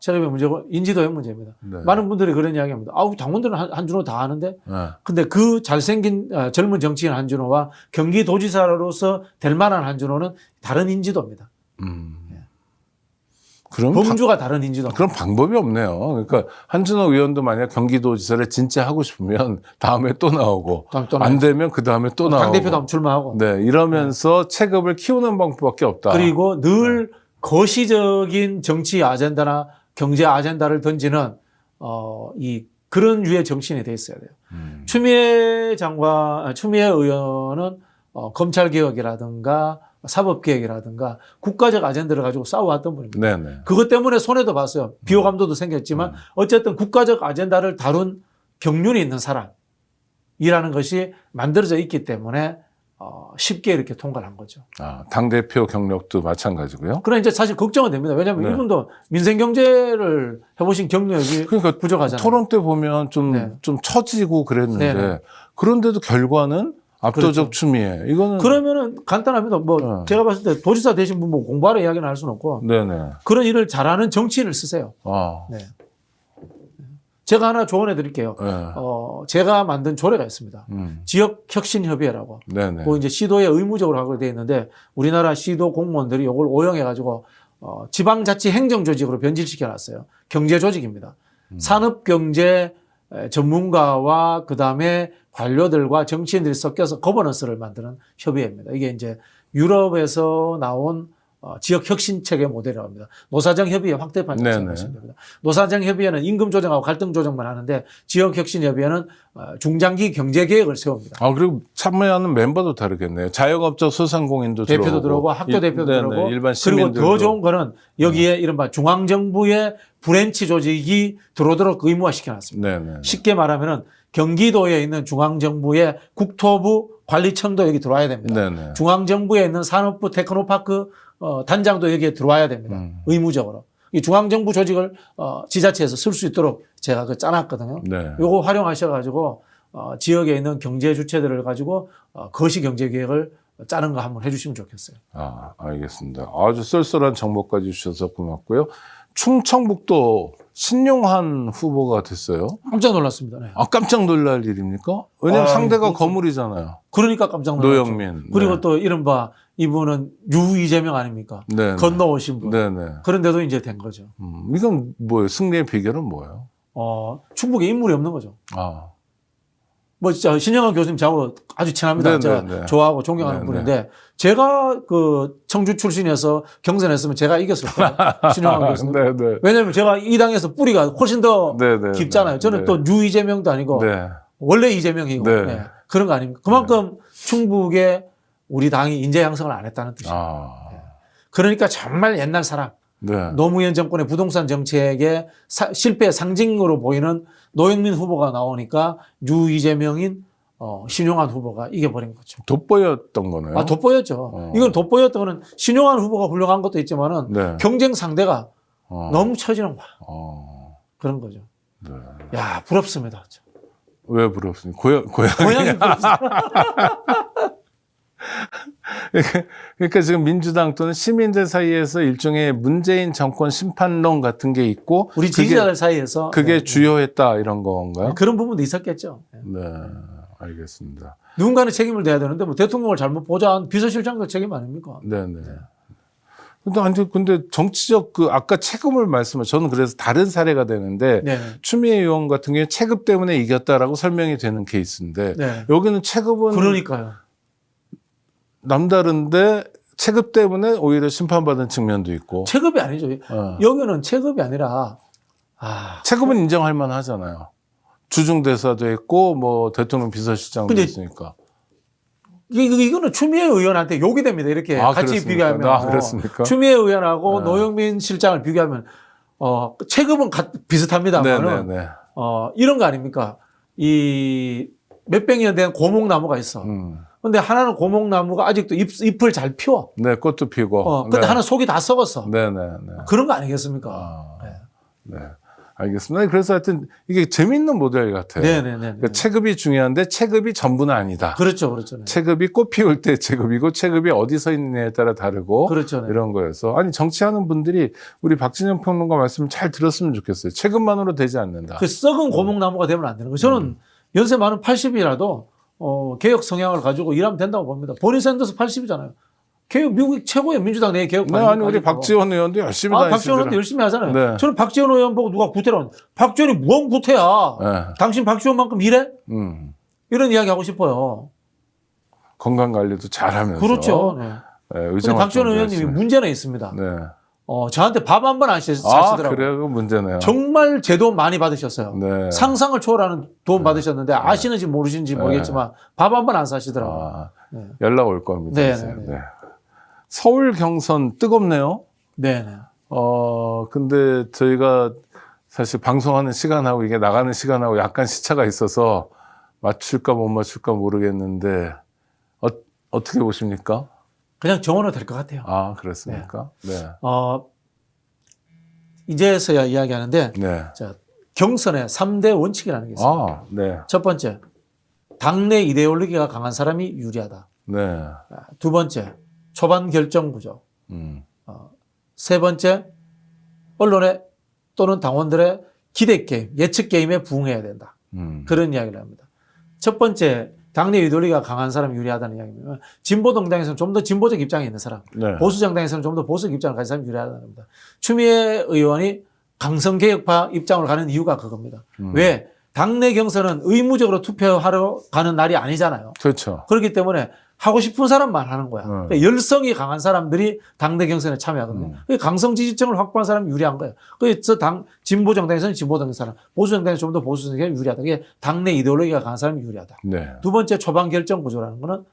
체급의 문제고 인지도의 문제입니다. 네. 많은 분들이 그런 이야기합니다. 당원들은 한준호 다 아는데 네. 근데 그 잘생긴 젊은 정치인 한준호와 경기도지사로서 될 만한 한준호는 다른 인지도입니다. 그럼 범주가 다른 인지도. 그런 방법이 없네요. 그러니까 한준호 의원도 만약 경기도지사를 진짜 하고 싶으면 다음에 또 나오고 안 되면 그 다음에 또 나오고 당대표도 한번 출마하고. 네, 이러면서 체급을 키우는 방법밖에 없다. 그리고 늘 거시적인 정치 아젠다나 경제 아젠다를 던지는 그런 유의 정치인이 돼 있어야 돼요. 추미애 의원은 검찰 개혁이라든가 사법개혁이라든가 국가적 아젠다를 가지고 싸워왔던 분입니다. 네네. 그것 때문에 손해도 봤어요. 비호감도도 생겼지만 어쨌든 국가적 아젠다를 다룬 경륜이 있는 사람이라는 것이 만들어져 있기 때문에 쉽게 이렇게 통과를 한 거죠. 당대표 경력도 마찬가지고요. 그러나 이제 사실 걱정은 됩니다. 왜냐하면 이분도 민생경제를 해보신 경력이 그러니까 부족하잖아요. 토론 때 보면 좀 처지고 그랬는데 네네. 그런데도 결과는 압도적 그렇죠. 추미애. 이거는 그러면은 간단합니다. 뭐 제가 봤을 때 도지사 되신 분 뭐 공부하라 이야기는 할 수는 없고 네네. 그런 일을 잘하는 정치인을 쓰세요. 네. 제가 하나 조언해 드릴게요. 네. 제가 만든 조례가 있습니다. 지역혁신협의회라고. 네네. 그 이제 시도에 의무적으로 하게 돼 있는데 우리나라 시도 공무원들이 이걸 오용해 가지고 지방자치 행정조직으로 변질시켜 놨어요. 경제조직입니다. 산업경제 전문가와 그다음에 관료들과 정치인들이 섞여서 거버넌스를 만드는 협의회입니다. 이게 이제 유럽에서 나온 지역 혁신 체계 모델이라고 합니다. 노사정 협의회 확대판이라고 네네. 생각하시면 됩니다. 노사정 협의회는 임금 조정하고 갈등 조정만 하는데 지역 혁신 협의회는 중장기 경제 계획을 세웁니다. 아, 그리고 참여하는 멤버도 다르겠네요. 자영업자 소상공인도 대표도 들어오고 학교 대표도 들어오고 일반 그리고 시민들도. 더 좋은 거는 여기에 이른바 중앙정부의 브랜치 조직이 들어오도록 의무화 시켜놨습니다. 네네. 쉽게 말하면은 경기도에 있는 중앙정부의 국토부 관리청도 여기 들어와야 됩니다. 네네. 중앙정부에 있는 산업부 테크노파크 단장도 여기에 들어와야 됩니다. 의무적으로. 이 중앙정부 조직을 지자체에서 쓸 수 있도록 제가 그 짜놨거든요. 네. 요거 활용하셔가지고 지역에 있는 경제 주체들을 가지고 거시 경제 계획을 짜는 거 한번 해주시면 좋겠어요. 아, 알겠습니다. 아주 쏠쏠한 정보까지 주셔서 고맙고요. 충청북도 신용환 후보가 됐어요. 깜짝 놀랐습니다. 네. 아, 깜짝 놀랄 일입니까? 왜냐면 상대가 그렇죠. 거물이잖아요. 그러니까 깜짝 놀랐죠. 노영민. 그리고 네. 또 이른바 이분은 유 이재명 아닙니까? 네네. 건너오신 분. 네네. 그런데도 이제 된 거죠. 이건 뭐예요? 승리의 비결은 뭐예요? 충북에 인물이 없는 거죠. 아, 뭐 진짜 신영환 교수님 저하고 아주 친합니다. 네네네. 제가 좋아하고 존경하는 네네. 분인데 제가 그 청주 출신에서 경선했으면 제가 이겼을 거예요. 신영환 교수님. 네네. 왜냐하면 제가 이 당에서 뿌리가 훨씬 더 네네. 깊잖아요. 저는 네. 또 유 이재명도 아니고 네. 원래 이재명이고 네. 네. 그런 거 아닙니까? 그만큼 충북에 우리 당이 인재 양성을 안 했다는 뜻이에요. 아, 그러니까 정말 옛날 사람. 네. 노무현 정권의 부동산 정책의 실패의 상징으로 보이는 노영민 후보가 나오니까 유 이재명인 신용환 후보가 이겨버린 거죠. 돋보였던 거네요. 돋보였죠. 이건 돋보였던 거는 신용환 후보가 훌륭한 것도 있지만은 네. 경쟁 상대가 어. 너무 처지는 거야. 어. 그런 거죠. 네. 야, 부럽습니다. 왜 부럽습니까? 고향. 고향이 부럽습니다. 그러니까 지금 민주당 또는 시민들 사이에서 일종의 문재인 정권 심판론 같은 게 있고 우리 지지자들 사이에서 그게 네. 주요했다 이런 건가요? 그런 부분도 있었겠죠. 네, 알겠습니다. 누군가는 책임을 져야 되는데 뭐 대통령을 잘못 보좌한 비서실장도 책임 아닙니까? 네네. 근데 정치적 아까 체급을 저는 그래서 다른 사례가 되는데 네. 추미애 의원 같은 경우에 체급 때문에 이겼다라고 설명이 되는 케이스인데 네. 여기는 체급은 그러니까요. 남다른데 체급 때문에 오히려 심판받은 측면도 있고 체급이 아니죠. 여기는 체급이 아니라 체급은 인정할 만하잖아요. 주중대사도 했고 뭐 대통령 비서실장도 근데 했으니까. 이거는 추미애 의원한테 욕이 됩니다. 이렇게 같이 그렇습니까? 비교하면. 그렇습니까? 추미애 의원하고 네. 노영민 실장을 비교하면 체급은 비슷합니다만 네네네. 이런 거 아닙니까? 이 몇백 년 된 고목나무가 있어. 근데 하나는 고목나무가 아직도 잎을 잘 피워. 네, 꽃도 피고. 근데 네. 하나는 속이 다 썩었어. 네네네. 그런 거 아니겠습니까? 네. 알겠습니다. 그래서 하여튼 이게 재밌는 모델 같아요. 네네네. 그러니까 체급이 중요한데 체급이 전부는 아니다. 그렇죠, 그렇죠. 네. 체급이 꽃 피울 때 체급이고 체급이 어디서 있느냐에 따라 다르고 그렇죠. 네. 이런 거여서 아니 정치하는 분들이 우리 박진영 평론가 말씀을 잘 들었으면 좋겠어요. 체급만으로 되지 않는다. 그 썩은 고목나무가 되면 안 되는 거예요. 저는 연세 많은 80이라도 개혁 성향을 가지고 일하면 된다고 봅니다. 보니 샌더스 80이잖아요. 개혁 미국 최고의 민주당 내 개혁. 네, 아니 우리 박지원 의원도 열심히 다니시더라고요. 박지원 의원도 열심히 하잖아요. 네. 저는 박지원 의원 보고 누가 구태라고 박지원이 무언 구태야. 네. 당신 박지원만큼 일해? 이런 이야기 하고 싶어요. 건강 관리도 잘하면서. 그렇죠. 네. 네, 근데 박지원 의원님이 문제는 있습니다. 네. 저한테 밥 한 번 안 사시더라고요. 그래요? 그거 문제네요. 정말 제 돈 많이 받으셨어요. 네. 상상을 초월하는 돈 받으셨는데 아시는지 모르시는지 모르겠지만 밥 한 번 안 사시더라고요. 네. 연락 올 겁니다. 네, 이제. 네, 네. 네. 서울 경선 뜨겁네요. 네네. 근데 저희가 사실 방송하는 시간하고 이게 나가는 시간하고 약간 시차가 있어서 맞출까 못 맞출까 모르겠는데 어떻게 보십니까? 그냥 정원은 될 것 같아요. 그렇습니까? 네. 이제서야 이야기하는데 네. 자, 경선의 3대 원칙이라는 게 있습니다. 네. 첫 번째, 당내 이데올로기가 강한 사람이 유리하다. 네. 두 번째, 초반 결정 부족. 세 번째, 언론의 또는 당원들의 기대 게임, 예측 게임에 부응해야 된다. 그런 이야기를 합니다. 첫 번째, 당내 이데올로기가 강한 사람이 유리하다는 이야기입니다. 진보 정당에서는 좀 더 진보적 입장에 있는 사람, 네. 보수 정당에서는 좀 더 보수적 입장을 가진 사람이 유리하다는 겁니다. 추미애 의원이 강성개혁파 입장을 가는 이유가 그겁니다. 왜? 당내 경선은 의무적으로 투표하러 가는 날이 아니잖아요. 그렇죠. 그렇기 때문에 하고 싶은 사람만 하는 거야. 그러니까 열성이 강한 사람들이 당내 경선에 참여하거든요. 강성 지지층을 확보한 사람이 유리한 거예요. 그래서 진보 정당에서는 진보 정당 사람, 보수 정당에서 좀 더 보수 정당이 유리하다. 이게 당내 이데올로기가 강한 사람이 유리하다. 네. 두 번째 초반 결정 구조라는 거는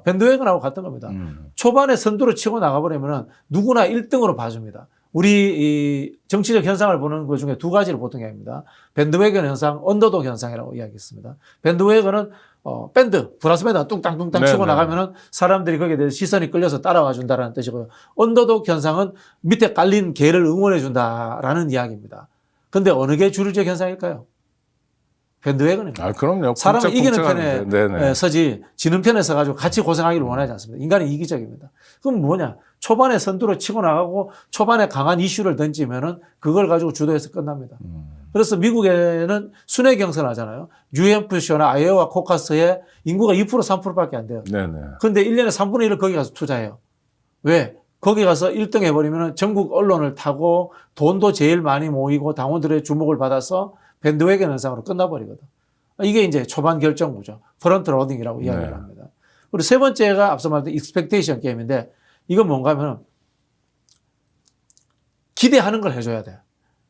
밴드웨건하고 같은 겁니다. 초반에 선두로 치고 나가버리면 누구나 1등으로 봐줍니다. 우리 이 정치적 현상을 보는 것 중에 두 가지를 보통 이야기합니다. 밴드웨건 현상, 언더독 현상이라고 이야기했습니다. 밴드웨건은 밴드, 브라스밴드가 뚱땅뚱땅 치고 나가면은 사람들이 거기에 대해서 시선이 끌려서 따라와 준다라는 뜻이고요. 언더독 현상은 밑에 깔린 개를 응원해 준다라는 이야기입니다. 근데 어느 게 주류적 현상일까요? 밴드웨건입니다. 그럼요. 사람은 이기는 쿵짝쿵짝하는데. 편에 네네. 서지 지는 편에 서가지고 같이 고생하기를 원하지 않습니다. 인간은 이기적입니다. 그럼 뭐냐? 초반에 선두로 치고 나가고 초반에 강한 이슈를 던지면은 그걸 가지고 주도해서 끝납니다. 그래서 미국에는 순회 경선 하잖아요. 뉴햄프셔나 아이오와 코카스에 인구가 2% 3%밖에 안 돼요. 네네. 그런데 1년에 3분의 1을 거기 가서 투자해요. 왜? 거기 가서 1등 해버리면 전국 언론을 타고 돈도 제일 많이 모이고 당원들의 주목을 받아서 밴드웨건 현상으로 끝나버리거든. 이게 이제 초반 결정구죠. 프런트 로딩이라고 이야기를 합니다. 그리고 세 번째가 앞서 말했던 익스펙테이션 게임인데 이건 뭔가 하면 기대하는 걸 해줘야 돼.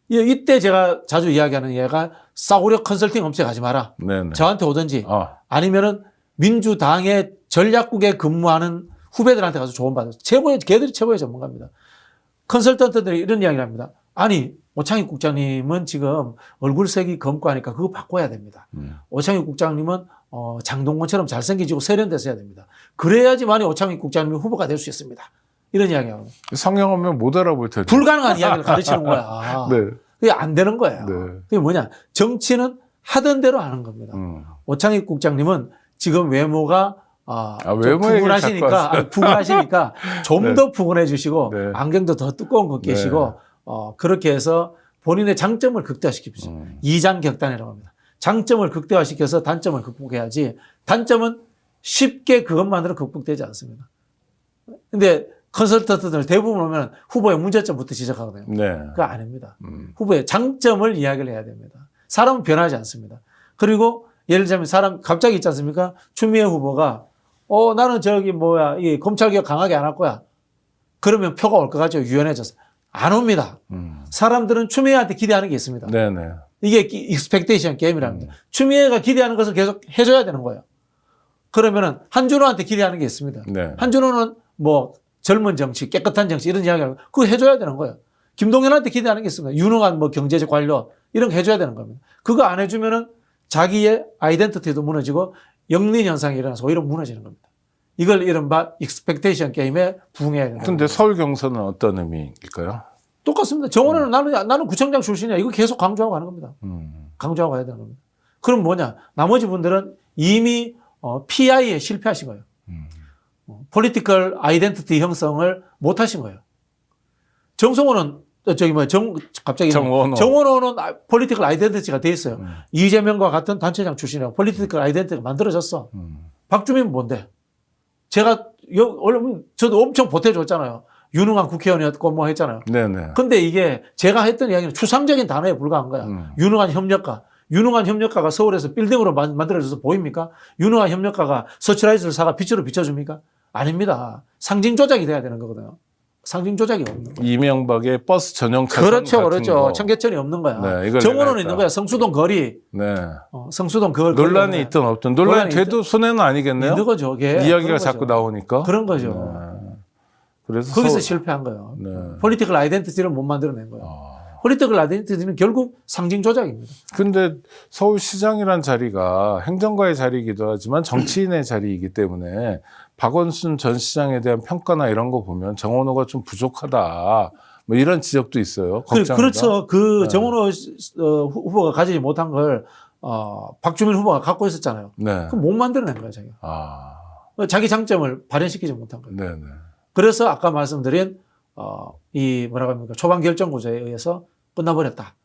이때 제가 자주 이야기하는 얘가 싸구려 컨설팅 업체 가지 마라. 네네. 저한테 오든지 아니면은 민주당의 전략국에 근무하는 후배들한테 가서 조언받아요. 걔들이 최고의 전문가입니다. 컨설턴트들이 이런 이야기를 합니다. 아니, 오창익 국장님은 지금 얼굴색이 검고 하니까 그거 바꿔야 됩니다. 오창익 국장님은 장동건처럼 잘생기지고 세련돼서 해야 됩니다. 그래야지만이 오창익 국장님이 후보가 될 수 있습니다. 이런 이야기하고. 성형하면 못 알아볼 텐데. 불가능한 이야기를 가르치는 거야. 네. 그게 안 되는 거예요. 네. 그게 뭐냐. 정치는 하던 대로 하는 겁니다. 오창익 국장님은 지금 외모가 푸근하시니까 좀 더 푸근해 주시고 네. 안경도 더 두꺼운 거 끼시고 그렇게 해서 본인의 장점을 극대화시키십시오. 이장격단이라고 합니다. 장점을 극대화시켜서 단점을 극복해야지 단점은 쉽게 그것만으로 극복되지 않습니다. 근데 컨설턴트들 대부분 오면 후보의 문제점부터 지적하거든요. 네. 그거 아닙니다. 후보의 장점을 이야기를 해야 됩니다. 사람은 변하지 않습니다. 그리고 예를 들자면 사람 갑자기 있지 않습니까? 추미애 후보가 나는 이 검찰개혁 강하게 안 할 거야. 그러면 표가 올 것 같죠. 유연해져서. 안 옵니다. 사람들은 추미애한테 기대하는 게 있습니다. 네네. 이게 익스펙테이션 게임이랍니다. 추미애가 기대하는 것을 계속 해줘야 되는 거예요. 그러면은 한준호한테 기대하는 게 있습니다. 네. 한준호는 뭐 젊은 정치, 깨끗한 정치 이런 이야기를 그거 해줘야 되는 거예요. 김동연한테 기대하는 게 있습니다. 유능한 뭐 경제적 관료 이런 거 해줘야 되는 겁니다. 그거 안 해주면은 자기의 아이덴티티도 무너지고 영린 현상이 일어나서 오히려 무너지는 겁니다. 이걸 이른바 익스펙테이션 게임에 부응해야 된다. 근데 서울 경선은 어떤 의미일까요? 똑같습니다. 정원은 나는 구청장 출신이야. 이거 계속 강조하고 가는 겁니다. 강조하고 가야 되는 겁니다. 그럼 뭐냐? 나머지 분들은 이미 PI에 실패하신 거예요. 폴리티컬 아이덴티티 형성을 못 하신 거예요. 정성호는 정원호는 폴리티컬 아이덴티티가 돼 있어요. 이재명과 같은 단체장 출신이라고 폴리티컬 아이덴티티가 만들어졌어. 박주민은 뭔데? 저도 엄청 보태줬잖아요. 유능한 국회의원이었고 뭐 했잖아요. 네네. 근데 이게 제가 했던 이야기는 추상적인 단어에 불과한 거야. 유능한 협력가. 유능한 협력가가 서울에서 빌딩으로 만들어져서 보입니까? 유능한 협력가가 서치라이즈를 사가 빛으로 비춰줍니까? 아닙니다. 상징 조작이 돼야 되는 거거든요. 상징 조작이 없는 거예요. 이명박의 버스 전용 차선 그렇죠. 거. 청계천이 없는 거야. 네, 정원호는 있는 거야. 성수동 거리. 네. 성수동 그걸 논란이 있든 없든 논란이 돼도 손해는 아니겠네요. 있는 거죠. 이야기가 자꾸 나오니까. 그런 거죠. 네. 그래서 거기서 실패한 거예요. 네. 폴리티컬 아이덴티티를 못 만들어낸 거예요. 폴리티컬 아이덴티티는 결국 상징 조작입니다. 근데 서울시장이란 자리가 행정가의 자리이기도 하지만 정치인의 자리이기 때문에 박원순 전 시장에 대한 평가나 이런 거 보면 정원호가 좀 부족하다. 뭐 이런 지적도 있어요. 걱정이다. 그렇죠. 정원호 후보가 가지지 못한 걸 박주민 후보가 갖고 있었잖아요. 네. 그럼 못 만들어낸 거예요, 자기가. 자기 장점을 발현시키지 못한 거예요. 네네. 그래서 아까 말씀드린 초반 결정 구조에 의해서 끝나버렸다.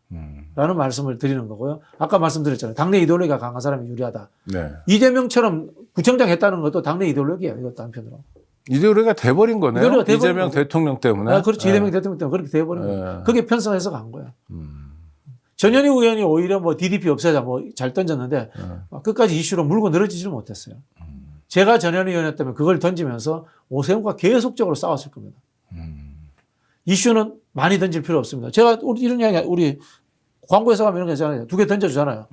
라는 말씀을 드리는 거고요. 아까 말씀드렸잖아요. 당내 이데올로기가 강한 사람이 유리하다. 네. 이재명처럼 구청장 했다는 것도 당내 이데올로기예요. 이것도 한편으로. 이재명이 돼버린 거네요. 이재명이 돼버린 이재명 거죠. 대통령 때문에. 그렇지. 네. 이재명 대통령 때문에 그렇게 돼버린 거예요. 그게 편성해서 간 거예요. 전현희 의원이 오히려 뭐 DDP 없애자 뭐 잘 던졌는데 끝까지 이슈로 물고 늘어지지를 못했어요. 제가 전현위원이었다면 그걸 던지면서 오세훈과 계속적으로 싸웠을 겁니다. 이슈는 많이 던질 필요 없습니다. 제가 이런 이야기, 우리 광고에서 가면 이런 거 있잖아요. 2개 던져주잖아요.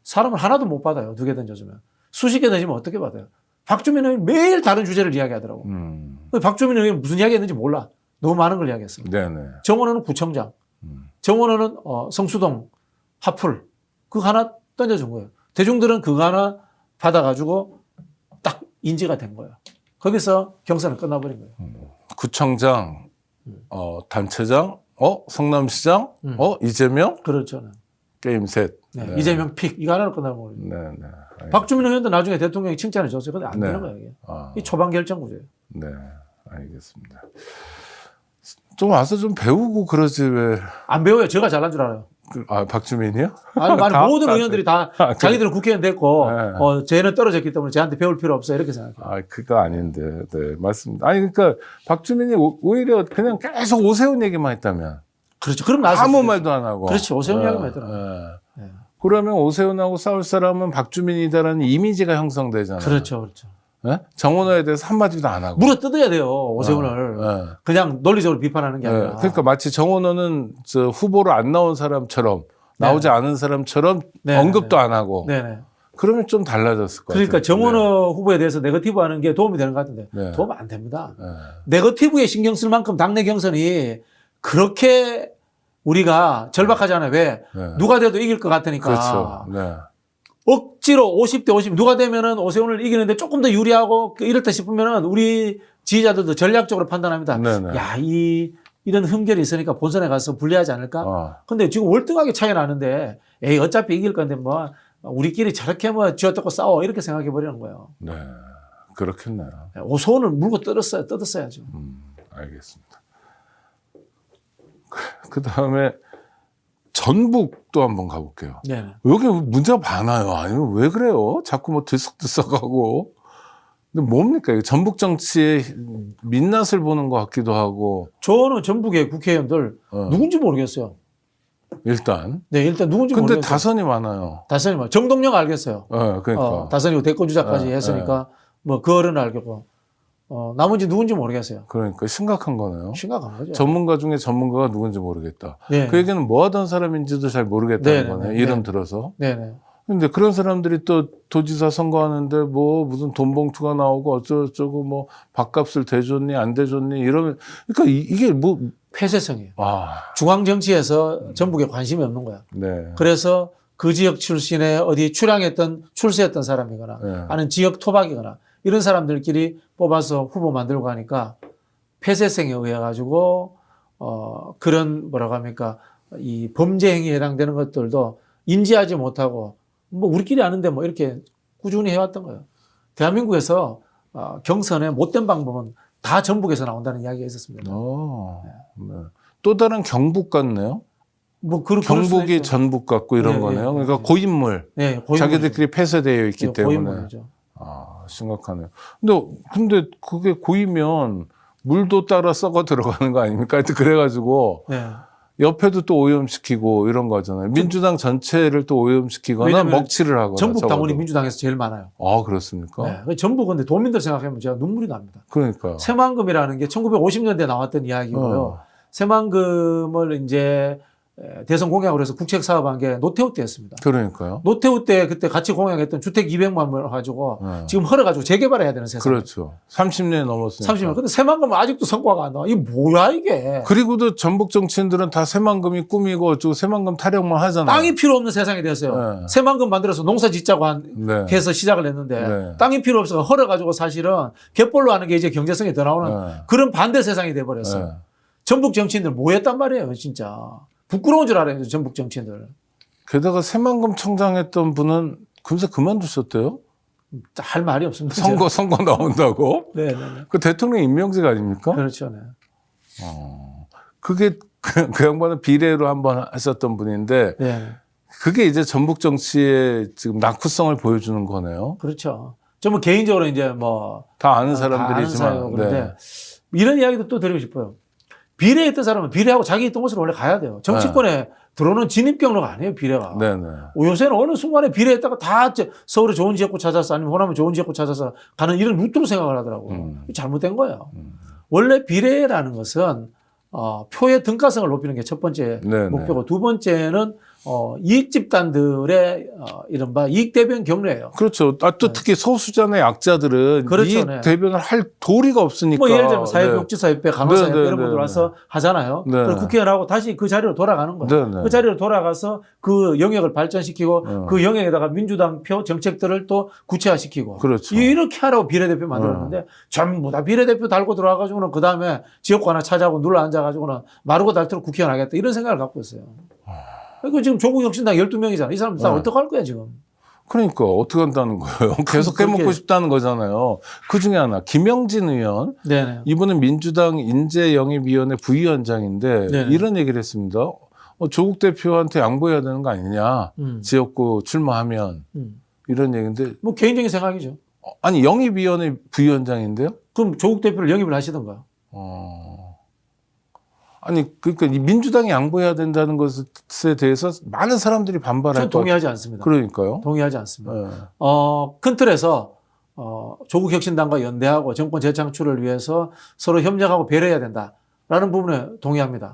사람은 하나도 못 받아요. 2개 던져주면. 수십 개 던지면 어떻게 받아요? 박주민 의원 매일 다른 주제를 이야기하더라고. 박주민 의원 무슨 이야기 했는지 몰라. 너무 많은 걸 이야기했습니다. 네네. 정원호는 구청장. 정원호는 성수동 하풀. 그거 하나 던져준 거예요. 대중들은 그거 하나 받아가지고 딱 인지가 된 거예요. 거기서 경선은 끝나버린 거예요. 구청장, 단체장, 성남시장, 이재명, 그렇죠. 게임 셋. 네. 네. 이재명 픽. 이거 하나로 끝나버린 거예요. 네네. 박주민 의원도 나중에 대통령이 칭찬해 줬어요. 근데 안 네. 되는 거예요. 이게. 아, 이 초반 결정 구조예요. 네, 알겠습니다. 좀 와서 좀 배우고 그러지 왜? 안 배워요. 제가 잘난 줄 알아요. 박주민이요? 아니, 다 모든 의원들이 다 그래. 자기들은 국회의원 됐고, 네. 쟤는 떨어졌기 때문에 쟤한테 배울 필요 없어. 이렇게 생각해요. 그거 아닌데, 네, 맞습니다. 아니, 그러니까 박주민이 오히려 그냥 계속 오세훈 얘기만 했다면. 그렇죠. 그럼 나서 아무 말도 안 하고. 그렇지. 오세훈 이야기만 했더라고요. 네. 그러면 오세훈하고 싸울 사람은 박주민이다라는 이미지가 형성되잖아요. 그렇죠. 그렇죠. 네? 정원호에 대해서 한마디도 안 하고. 물어 뜯어야 돼요. 오세훈을. 네. 그냥 논리적으로 비판하는 게 아니라. 그러니까 마치 정원호는 저 후보로 안 나온 사람처럼 나오지 않은 사람처럼 언급도 안 하고. 네네. 그러면 좀 달라졌을 것 그러니까 같아요. 정원호 후보에 대해서 네거티브 하는 게 도움이 되는 것 같은데 네. 도움 안 됩니다. 네. 네거티브에 신경 쓸 만큼 당내 경선이 그렇게 우리가 절박하지 않아요. 왜? 네. 누가 돼도 이길 것 같으니까. 그렇죠. 네. 억지로 50대 50 누가 되면은 오세훈을 이기는데 조금 더 유리하고 이렇다 싶으면은 우리 지지자들도 전략적으로 판단합니다. 네네. 야, 이런 흠결이 있으니까 본선에 가서 불리하지 않을까? 근데 지금 월등하게 차이 나는데 에이 어차피 이길 건데 뭐 우리끼리 저렇게 뭐 쥐어뜯고 싸워 이렇게 생각해 버리는 거예요. 네. 그렇겠네요. 오세훈을 물고 뜯었어야죠. 알겠습니다. 그 다음에 전북도 한번 가볼게요. 네. 여기 문제가 많아요. 아니면 왜 그래요? 자꾸 뭐 들썩들썩하고. 근데 뭡니까? 이거 전북 정치의 민낯을 보는 것 같기도 하고. 저는 전북의 국회의원들 누군지 모르겠어요. 일단. 네, 일단 누군지 근데 모르겠어요. 다선이 많아요. 다선이 뭐 정동영 알겠어요. 그러니까. 다선이고 대권 주자까지 했으니까 뭐 그 어른은 알겠고 나머지 누군지 모르겠어요. 그러니까 심각한 거네요. 심각한 거죠. 전문가 중에 전문가가 누군지 모르겠다. 네. 그 얘기는 뭐 하던 사람인지도 잘 모르겠다는 네, 거네요. 네, 이름 네. 들어서. 네네. 근데 그런 사람들이 또 도지사 선거하는데 뭐 무슨 돈 봉투가 나오고 어쩌고저쩌고 뭐 밥값을 대줬니 안 대줬니 이러면 그러니까 이게 뭐 폐쇄성이에요. 중앙 정치에서 전북에 관심이 없는 거야. 네. 그래서 그 지역 출신의 어디 출세했던 사람이거나 네. 아니면 지역 토박이거나 이런 사람들끼리 뽑아서 후보 만들고 하니까 폐쇄성에 의해 가지고 그런 뭐라고 합니까 이 범죄 행위에 해당되는 것들도 인지하지 못하고 뭐 우리끼리 아는데 뭐 이렇게 꾸준히 해왔던 거예요. 대한민국에서 경선의 못된 방법은 다 전북에서 나온다는 이야기가 있었습니다. 네. 또 다른 경북 같네요. 뭐 그럴 경북이 수도 있죠. 전북 같고 이런 네, 거네요. 네, 그러니까 네. 고인물. 네, 고인물이죠. 자기들끼리 폐쇄되어 있기 네, 때문에. 고인물이죠. 심각하네요. 근데 그게 고이면 물도 따라 썩어 들어가는 거 아닙니까? 하여튼 그래가지고 네. 옆에도 또 오염시키고 이런 거잖아요. 민주당 전체를 또 오염시키거나 왜냐면 먹칠을 하거나. 전북 적어도. 당원이 민주당에서 제일 많아요. 그렇습니까? 네. 전북 근데 도민들 생각하면 제가 눈물이 납니다. 그러니까요. 새만금이라는 게 1950년대에 나왔던 이야기고요. 새만금을 이제 대선 공약으로 해서 국책 사업한 게 노태우 때였습니다. 그러니까요. 노태우 때 그때 같이 공약했던 주택 200만 을 가지고 지금 헐어가지고 재개발해야 되는 세상. 그렇죠. 30년이 넘었으니까. 30년. 근데 새만금은 아직도 성과가 안 나와. 이게 뭐야 이게. 그리고도 전북 정치인들은 다 새만금이 꿈이고 어쩌고 새만금 타령만 하잖아요. 땅이 필요 없는 세상이 됐어요. 네. 새만금 만들어서 농사 짓자고 네. 해서 시작을 했는데 네. 땅이 필요 없어서 헐어가지고 사실은 갯벌로 하는 게 이제 경제성이 더 나오는 네. 그런 반대 세상이 돼버렸어요. 네. 전북 정치인들 뭐 했단 말이에요 진짜. 부끄러운 줄 알아요 전북 정치인들. 게다가 새만금 청장 했던 분은 금세 그만두셨대요. 할 말이 없습니다. 선거 나온다고? 네. 그 대통령 임명직 아닙니까? 그렇죠. 네. 그게 그 양반은 비례로 한번 하셨던 분인데 네. 그게 이제 전북 정치의 지금 낙후성을 보여주는 거네요. 그렇죠. 저는 개인적으로 이제 뭐 다 아는 다 아는 사람들이지만. 사람이고 그런데 이런 이야기도 또 드리고 싶어요. 비례했던 사람은 비례하고 자기 있던 곳으로 원래 가야 돼요. 정치권에 들어오는 진입 경로가 아니에요, 비례가. 네네. 요새는 어느 순간에 비례했다가 다 서울에 좋은 지역구 찾아서 아니면 호남에 좋은 지역구 찾아서 가는 이런 루트로 생각을 하더라고요. 잘못된 거예요. 원래 비례라는 것은 표의 등가성을 높이는 게 첫 번째 네네. 목표고, 두 번째는 이익 집단들의 이른바 이익 대변 경로예요. 그렇죠. 또 특히 소수자나 약자들은 그렇죠, 이 네. 대변을 할 도리가 없으니까. 뭐 예를 들면 사회복지사협회, 강화사협회 네, 네, 이런 분들 네, 와서 하잖아요. 네. 그리고 국회의원하고 다시 그 자리로 돌아가는 거예요. 네, 네. 그 자리로 돌아가서 그 영역을 발전시키고 그 영역에다가 민주당 표 정책들을 또 구체화시키고. 그렇죠. 이렇게 하라고 비례대표 만들었는데 전부 다 비례대표 달고 들어와가지고는 그 다음에 지역구 하나 차지하고 눌러 앉아가지고는 마르고 닳도록 국회의원 하겠다 이런 생각을 갖고 있어요. 그러니까 지금 조국혁신당 12명이잖아. 이 사람들 다 어떡할 거야 지금. 그러니까 어떻게 한다는 거예요? 계속 해먹고 싶다는 거잖아요. 그 중에 하나 김영진 의원. 네네. 이분은 민주당 인재영입위원회 부위원장인데 네네. 이런 얘기를 했습니다. 조국 대표한테 양보해야 되는 거 아니냐. 지역구 출마하면. 이런 얘기인데. 뭐 개인적인 생각이죠. 아니 영입위원회 부위원장인데요? 그럼 조국 대표를 영입을 하시던가. 아니 그러니까 이 민주당이 양보해야 된다는 것에 대해서 많은 사람들이 반발할 저는 것 같아요. 동의하지 않습니다. 그러니까요. 동의하지 않습니다. 네. 큰 틀에서 조국 혁신당과 연대하고 정권 재창출을 위해서 서로 협력하고 배려해야 된다라는 부분에 동의합니다.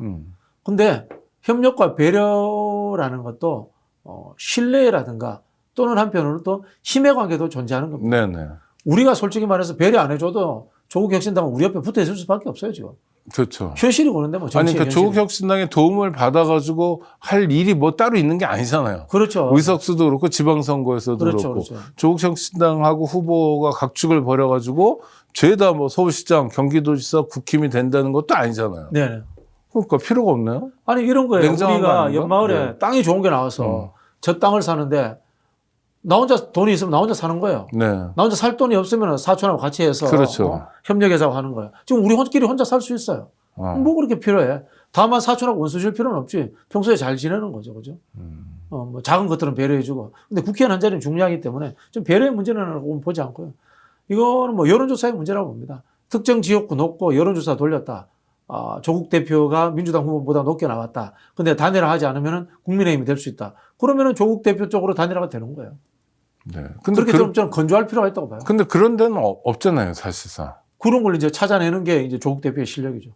근데 협력과 배려라는 것도 신뢰라든가 또는 한편으로는 또 힘의 관계도 존재하는 겁니다. 네네. 우리가 솔직히 말해서 배려 안 해줘도 조국 혁신당은 우리 옆에 붙어 있을 수밖에 없어요 지금. 그렇죠. 현실이 그런데 뭐 아니 정치. 그러니까 조국 혁신당의 도움을 받아가지고 할 일이 뭐 따로 있는 게 아니잖아요. 그렇죠. 의석수도 그렇고 지방선거에서도 그렇죠, 그렇고 그렇죠. 조국 혁신당하고 후보가 각축을 벌여가지고 죄다 뭐 서울시장, 경기도지사, 국힘이 된다는 것도 아니잖아요. 네네. 그러니까 필요가 없네요. 아니 이런 거예요. 냉정한 거 우리가 아닌가? 연마을에 네. 땅이 좋은 게 나와서 저 땅을 사는데 나 혼자 돈이 있으면 나 혼자 사는 거예요. 네. 나 혼자 살 돈이 없으면 사촌하고 같이 해서 그렇죠. 협력해서 하는 거예요. 지금 우리 끼리 혼자 살 수 있어요. 뭐 그렇게 필요해. 다만 사촌하고 원수 줄 필요는 없지. 평소에 잘 지내는 거죠. 그죠? 뭐 작은 것들은 배려해주고. 근데 국회의원 한 자리는 중요하기 때문에 좀 배려의 문제는 보지 않고요. 이거는 뭐 여론조사의 문제라고 봅니다. 특정 지역구 높고 여론조사 돌렸다. 조국 대표가 민주당 후보보다 높게 나왔다. 근데 단일화 하지 않으면 국민의힘이 될 수 있다. 그러면은 조국 대표 쪽으로 단일화가 되는 거예요. 네. 근데 그렇게 좀 저는 건조할 필요가 있다고 봐요. 근데 그런 데는 없잖아요, 사실상. 그런 걸 이제 찾아내는 게 이제 조국 대표의 실력이죠.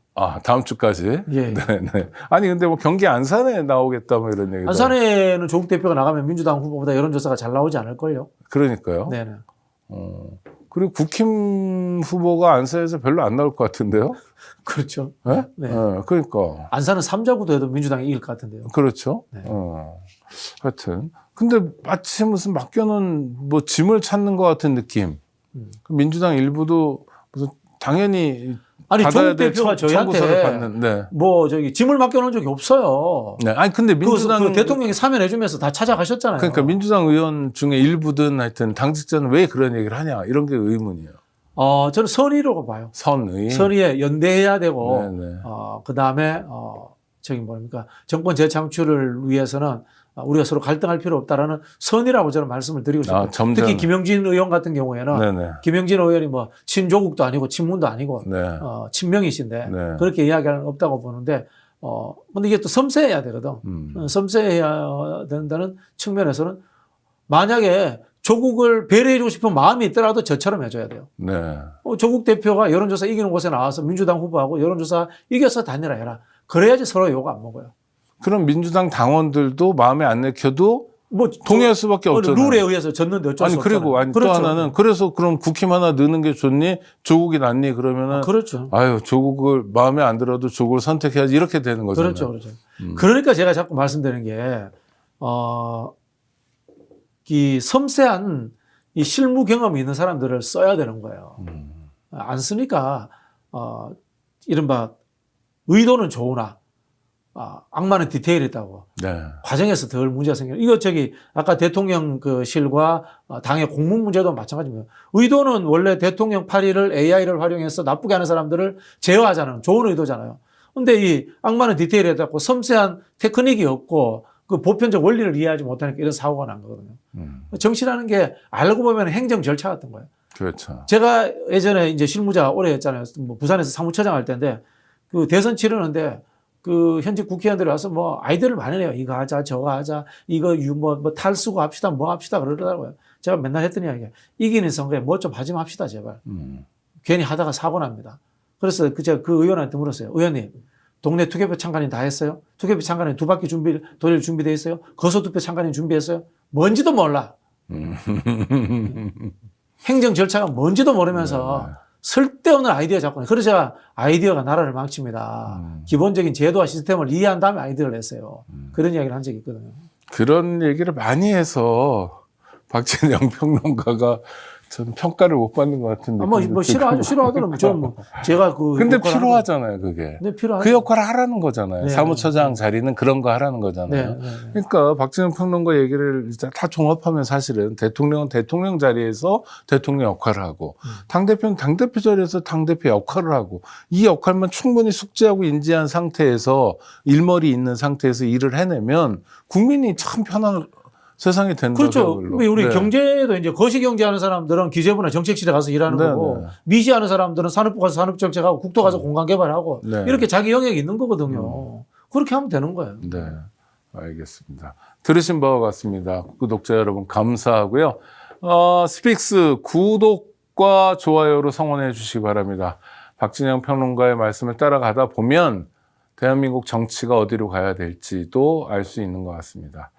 다음 주까지. 예. 네. 아니 근데 뭐 경기 안산에 나오겠다 뭐 이런 얘기도. 안산에는 조국 대표가 나가면 민주당 후보보다 여론조사가 잘 나오지 않을걸요. 그러니까요. 네네. 그리고 국힘 후보가 안산에서 별로 안 나올 것 같은데요. 그렇죠. 네? 네. 그러니까. 안산은 3자구도 해도 민주당이 이길 것 같은데요. 그렇죠. 네. 하여튼. 근데 마치 무슨 맡겨놓은 뭐 짐을 찾는 것 같은 느낌. 민주당 일부도 무슨 당연히 아니 받아야 조국 될 대표가 청구서를 저희한테 받는. 네. 뭐 저기 짐을 맡겨놓은 적이 없어요. 네. 아니 근데 민주당 그 대통령이 사면해주면서 다 찾아가셨잖아요. 그러니까 민주당 의원 중에 일부든 하여튼 당직자는 왜 그런 얘기를 하냐 이런 게 의문이에요. 저는 선의라고 봐요. 선의. 선의에 연대해야 되고, 네네. 그 다음에 저기 뭡니까 정권 재창출을 위해서는 우리가 서로 갈등할 필요 없다라는 선의라고 저는 말씀을 드리고 싶어요. 점잖. 특히 김영진 의원 같은 경우에는 네네. 김영진 의원이 뭐 친조국도 아니고 친문도 아니고 네. 친명이신데 네. 그렇게 이야기하는 건 없다고 보는데 근데 이게 또 섬세해야 되거든. 섬세해야 된다는 측면에서는 만약에 조국을 배려해주고 싶은 마음이 있더라도 저처럼 해줘야 돼요. 네. 조국 대표가 여론조사 이기는 곳에 나와서 민주당 후보하고 여론조사 이겨서 단일화해라. 그래야지 서로 욕 안 먹어요. 그럼 민주당 당원들도 마음에 안 내켜도 뭐 동의할 수밖에 없잖아요. 룰에 의해서 졌는데 어쩔 수 없잖아요. 그리고 또 그렇죠. 하나는 그래서 그럼 국힘 하나 넣는 게 좋니? 조국이 낫니? 그러면은 그렇죠. 아유 조국을 마음에 안 들어도 조국을 선택해야지 이렇게 되는 거잖아요. 그렇죠, 그렇죠. 그러니까 제가 자꾸 말씀드리는 게 이 섬세한 이 실무 경험이 있는 사람들을 써야 되는 거예요. 안 쓰니까 이른바 의도는 좋으나 악마는 디테일이 있다고. 네. 과정에서 덜 문제가 생겨요. 이거 아까 대통령 그 실과 당의 공문 문제도 마찬가지입니다. 의도는 원래 대통령 파리를 AI를 활용해서 나쁘게 하는 사람들을 제어하자는 좋은 의도잖아요. 근데 이 악마는 디테일이 있다고 섬세한 테크닉이 없고 그 보편적 원리를 이해하지 못하니까 이런 사고가 난 거거든요. 정치라는 게 알고 보면 행정 절차 같은 거예요. 그렇죠. 제가 예전에 이제 실무자 오래 했잖아요. 뭐 부산에서 사무처장 할 때인데 그 대선 치르는데 그 현직 국회의원들이 와서 뭐 아이디어를 많이 내요. 이거 하자, 저거 하자, 이거 뭐 탈수고 합시다, 뭐 합시다 그러더라고요. 제가 맨날 했던 이야기가 이기는 선거에 뭐 좀 하지 맙시다 제발. 괜히 하다가 사고 납니다. 그래서 제가 그 의원한테 물었어요. 의원님, 동네 투개표 참관인 다 했어요? 투개표 참관인 2바퀴 돌릴 준비돼 있어요? 거소투표 참관인 준비했어요? 뭔지도 몰라. 행정 절차가 뭔지도 모르면서 쓸데없는 아이디어 자꾸. 그래서 제가 아이디어가 나라를 망칩니다. 기본적인 제도와 시스템을 이해한 다음에 아이디어를 냈어요. 그런 이야기를 한 적이 있거든요. 그런 얘기를 많이 해서 박진영 평론가가 전 평가를 못 받는 것 같은데. 뭐 싫어하더라고요. 저는 뭐 제가 근데 필요하잖아요, 그게. 네, 필요하죠. 그 역할을 하라는 거잖아요. 네, 사무처장 자리는 그런 거 하라는 거잖아요. 네. 그러니까 박진영 평론가 얘기를 이제 다 종합하면 사실은 대통령은 대통령 자리에서 대통령 역할을 하고 당대표는 당대표 자리에서 당대표 역할을 하고 이 역할만 충분히 숙지하고 인지한 상태에서 일머리 있는 상태에서 일을 해내면 국민이 참 편한 세상이 된다. 그렇죠. 우리 경제도 이제 거시경제하는 사람들은 기재부나 정책실에 가서 일하는 거고 미시하는 사람들은 산업부 가서 산업정책하고 국토 가서 공간개발하고 이렇게 자기 영역이 있는 거거든요. 그렇게 하면 되는 거예요. 네, 알겠습니다. 들으신 바와 같습니다. 구독자 여러분 감사하고요. 스픽스 구독과 좋아요로 성원해 주시기 바랍니다. 박진영 평론가의 말씀을 따라가다 보면 대한민국 정치가 어디로 가야 될지도 알 수 있는 것 같습니다.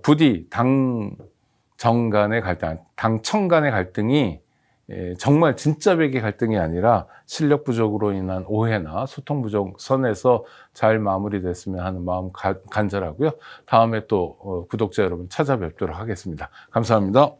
부디 당정 간의 갈등, 당청 간의 갈등이 정말 진짜 백의 갈등이 아니라 실력 부족으로 인한 오해나 소통 부족 선에서 잘 마무리됐으면 하는 마음 간절하고요. 다음에 또 구독자 여러분 찾아뵙도록 하겠습니다. 감사합니다.